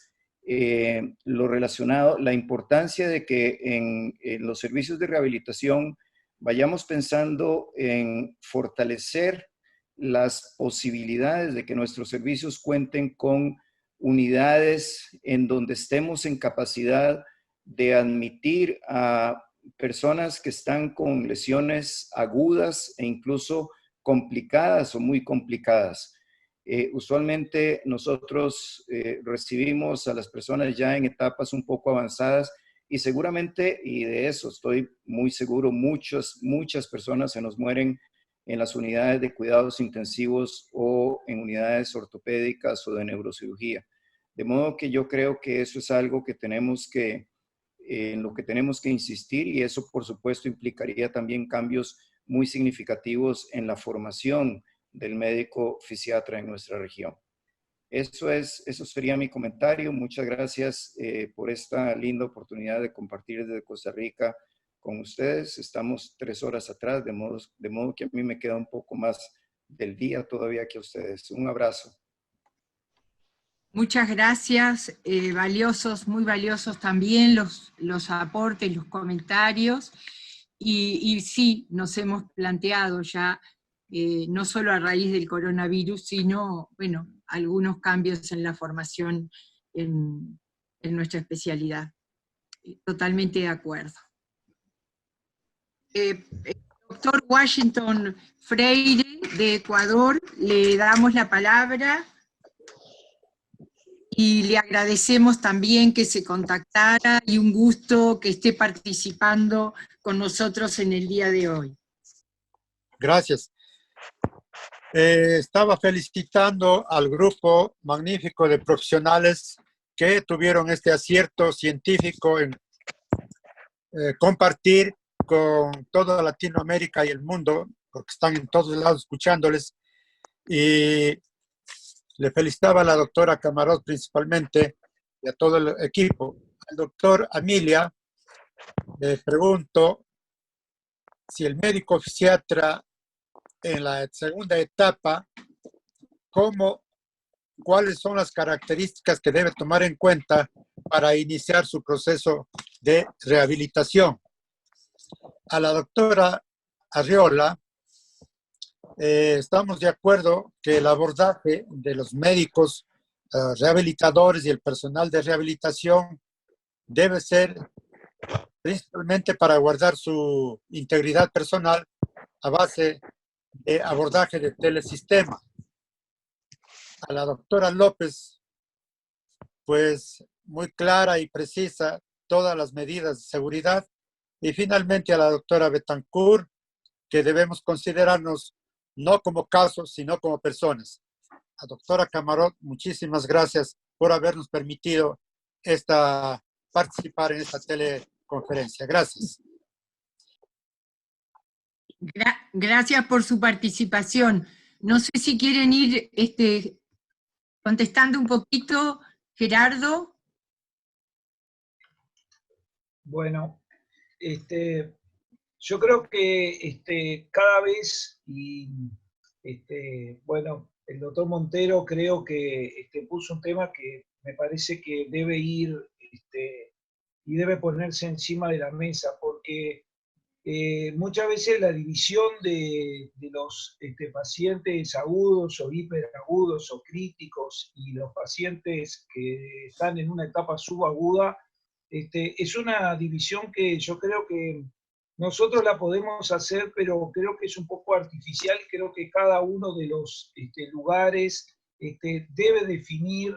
lo relacionado, la importancia de que en los servicios de rehabilitación vayamos pensando en fortalecer las posibilidades de que nuestros servicios cuenten con unidades en donde estemos en capacidad de admitir a personas que están con lesiones agudas e incluso complicadas o muy complicadas. Usualmente nosotros recibimos a las personas ya en etapas un poco avanzadas y seguramente, y de eso estoy muy seguro, muchas personas se nos mueren en las unidades de cuidados intensivos o en unidades ortopédicas o de neurocirugía. De modo que yo creo que eso es algo que en lo que tenemos que insistir, y eso por supuesto implicaría también cambios muy significativos en la formación del médico fisiatra en nuestra región. Eso sería mi comentario. Muchas gracias por esta linda oportunidad de compartir desde Costa Rica con ustedes. Estamos 3 horas atrás, de modo que a mí me queda un poco más del día todavía que a ustedes. Un abrazo. Muchas gracias, muy valiosos también los aportes, los comentarios, y sí, nos hemos planteado ya, no solo a raíz del coronavirus, sino, bueno, algunos cambios en la formación en nuestra especialidad. Totalmente de acuerdo. Doctor Washington Freire, de Ecuador, le damos la palabra. Y le agradecemos también que se contactara y un gusto que esté participando con nosotros en el día de hoy. Gracias. Estaba felicitando al grupo magnífico de profesionales que tuvieron este acierto científico en compartir con toda Latinoamérica y el mundo, porque están en todos lados escuchándoles, y le felicitaba a la doctora Camarot principalmente y a todo el equipo. Al doctor Amilia le pregunto si el médico fisiatra en la segunda etapa, cuáles son las características que debe tomar en cuenta para iniciar su proceso de rehabilitación. A la doctora Arriola, estamos de acuerdo que el abordaje de los médicos rehabilitadores y el personal de rehabilitación debe ser principalmente para guardar su integridad personal a base de abordaje de telesistema. A la doctora López, pues muy clara y precisa todas las medidas de seguridad. Y finalmente a la doctora Betancourt, que debemos considerarnos no como casos, sino como personas. A doctora Camarot, muchísimas gracias por habernos permitido participar en esta teleconferencia. Gracias. Gracias por su participación. No sé si quieren ir contestando un poquito, Gerardo. Bueno, yo creo que cada vez, bueno, el doctor Montero creo que puso un tema que me parece que debe ir y debe ponerse encima de la mesa, porque muchas veces la división de los pacientes agudos o hiperagudos o críticos y los pacientes que están en una etapa subaguda, es una división que yo creo que nosotros la podemos hacer, pero creo que es un poco artificial. Creo que cada uno de los lugares debe definir,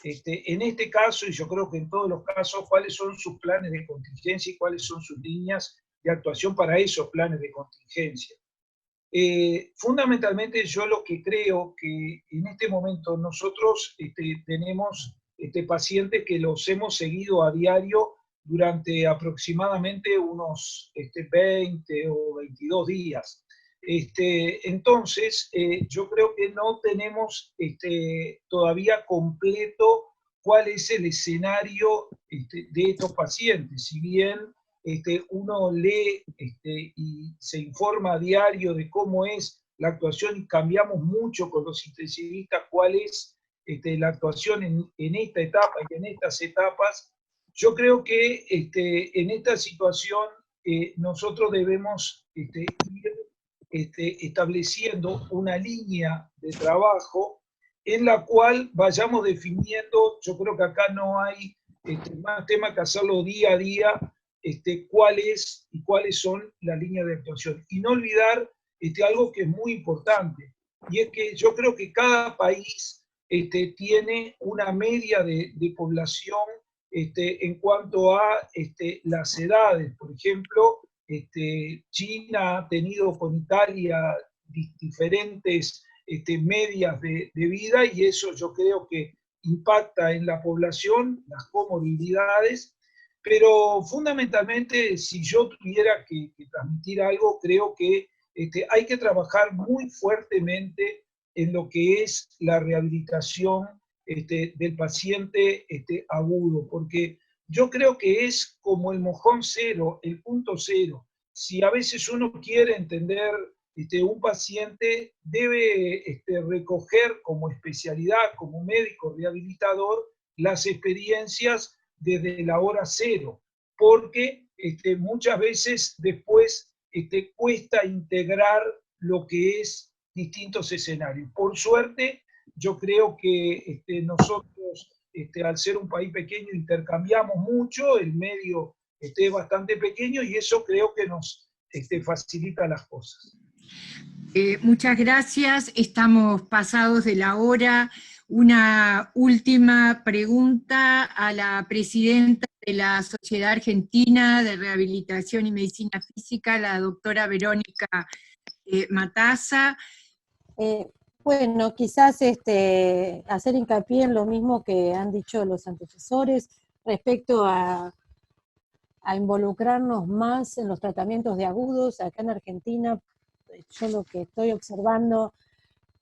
en este caso, y yo creo que en todos los casos, cuáles son sus planes de contingencia y cuáles son sus líneas de actuación para esos planes de contingencia. Fundamentalmente yo lo que creo que en este momento nosotros tenemos pacientes que los hemos seguido a diario durante aproximadamente unos 20 o 22 días. Entonces, yo creo que no tenemos todavía completo cuál es el escenario de estos pacientes. Si bien uno lee y se informa a diario de cómo es la actuación y cambiamos mucho con los intensivistas cuál es la actuación en esta etapa y en estas etapas. Yo creo que en esta situación nosotros debemos ir estableciendo una línea de trabajo en la cual vayamos definiendo, yo creo que acá no hay más tema que hacerlo día a día, cuál es y cuáles son las líneas de actuación. Y no olvidar algo que es muy importante, y es que yo creo que cada país tiene una media de población en cuanto a las edades. Por ejemplo, China ha tenido con Italia diferentes medias de vida, y eso yo creo que impacta en la población, las comorbilidades, pero fundamentalmente si yo tuviera que transmitir algo, creo que hay que trabajar muy fuertemente en lo que es la rehabilitación del paciente agudo, porque yo creo que es como el mojón cero, el punto cero. Si a veces uno quiere entender un paciente, debe recoger como especialidad, como médico rehabilitador, las experiencias desde la hora cero, porque muchas veces después cuesta integrar lo que es distintos escenarios. Por suerte, yo creo que nosotros, al ser un país pequeño, intercambiamos mucho, el medio es bastante pequeño y eso creo que nos facilita las cosas. Muchas gracias, estamos pasados de la hora. Una última pregunta a la presidenta de la Sociedad Argentina de Rehabilitación y Medicina Física, la doctora Verónica Matassa. Bueno, quizás hacer hincapié en lo mismo que han dicho los antecesores respecto a involucrarnos más en los tratamientos de agudos. Acá en Argentina, yo lo que estoy observando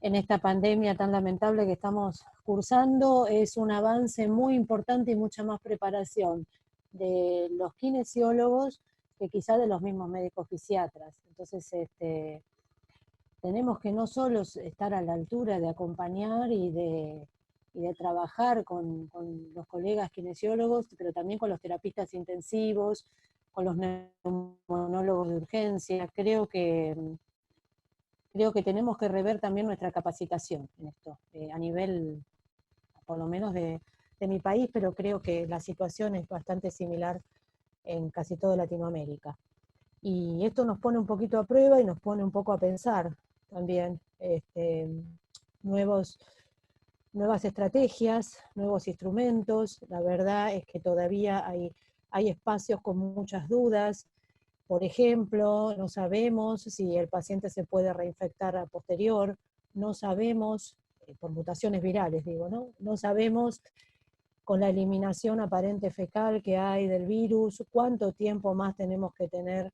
en esta pandemia tan lamentable que estamos cursando es un avance muy importante y mucha más preparación de los kinesiólogos que quizá de los mismos médicos fisiatras. Entonces, tenemos que no solo estar a la altura de acompañar y de trabajar con los colegas kinesiólogos, pero también con los terapistas intensivos, con los neumonólogos de urgencia. Creo que tenemos que rever también nuestra capacitación en esto, a nivel, por lo menos de mi país, pero creo que la situación es bastante similar en casi toda Latinoamérica. Y esto nos pone un poquito a prueba y nos pone un poco a pensar también nuevas estrategias, nuevos instrumentos. La verdad es que todavía hay espacios con muchas dudas. Por ejemplo, no sabemos si el paciente se puede reinfectar a posterior, no sabemos, por mutaciones virales digo, ¿no? No sabemos con la eliminación aparente fecal que hay del virus, cuánto tiempo más tenemos que tener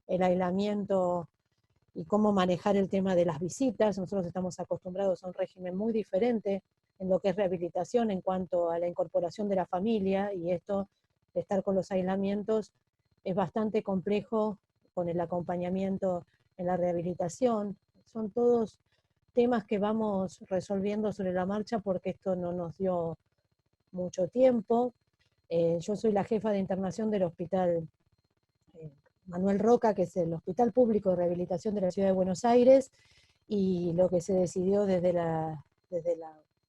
el aislamiento y cómo manejar el tema de las visitas. Nosotros estamos acostumbrados a un régimen muy diferente en lo que es rehabilitación en cuanto a la incorporación de la familia, y esto de estar con los aislamientos es bastante complejo con el acompañamiento en la rehabilitación. Son todos temas que vamos resolviendo sobre la marcha porque esto no nos dio mucho tiempo. Yo soy la jefa de internación del Hospital Manuel Roca, que es el Hospital Público de Rehabilitación de la Ciudad de Buenos Aires, y lo que se decidió desde la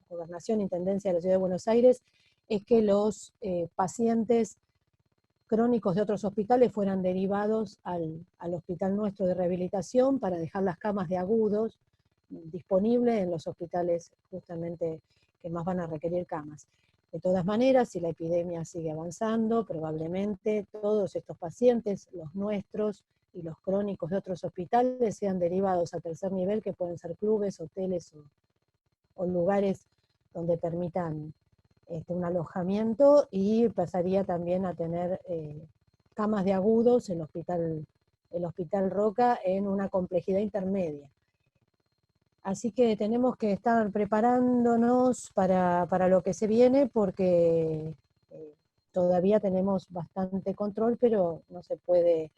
Gobernación e Intendencia de la Ciudad de Buenos Aires es que los pacientes crónicos de otros hospitales fueran derivados al hospital nuestro de rehabilitación para dejar las camas de agudos disponibles en los hospitales justamente que más van a requerir camas. De todas maneras, si la epidemia sigue avanzando, probablemente todos estos pacientes, los nuestros y los crónicos de otros hospitales, sean derivados a tercer nivel, que pueden ser clubes, hoteles o lugares donde permitan un alojamiento, y pasaría también a tener camas de agudos en el Hospital Roca en una complejidad intermedia. Así que tenemos que estar preparándonos para lo que se viene, porque todavía tenemos bastante control, pero no se puede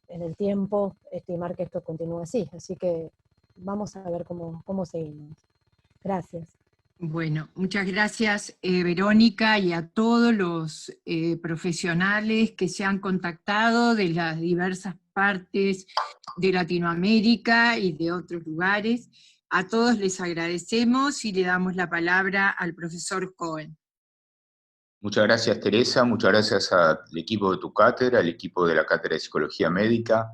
en el tiempo estimar que esto continúe así. Así que vamos a ver cómo seguimos. Gracias. Bueno, muchas gracias Verónica, y a todos los profesionales que se han contactado de las diversas partes de Latinoamérica y de otros lugares. A todos les agradecemos y le damos la palabra al profesor Cohen. Muchas gracias Teresa, muchas gracias al equipo de tu cátedra, al equipo de la Cátedra de Psicología Médica,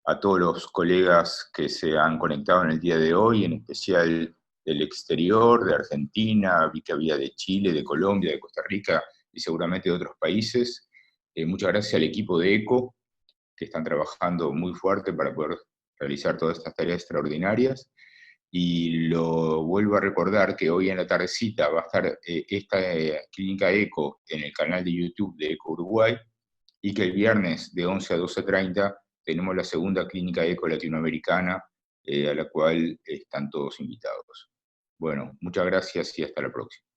a todos los colegas que se han conectado en el día de hoy, en especial del exterior, de Argentina, vi que había de Chile, de Colombia, de Costa Rica y seguramente de otros países. Muchas gracias al equipo de ECO, que están trabajando muy fuerte para poder realizar todas estas tareas extraordinarias. Y lo vuelvo a recordar que hoy en la tardecita va a estar esta clínica ECO en el canal de YouTube de ECO Uruguay, y que el viernes de 11 a 12:30 tenemos la segunda clínica ECO latinoamericana, a la cual están todos invitados. Bueno, muchas gracias y hasta la próxima.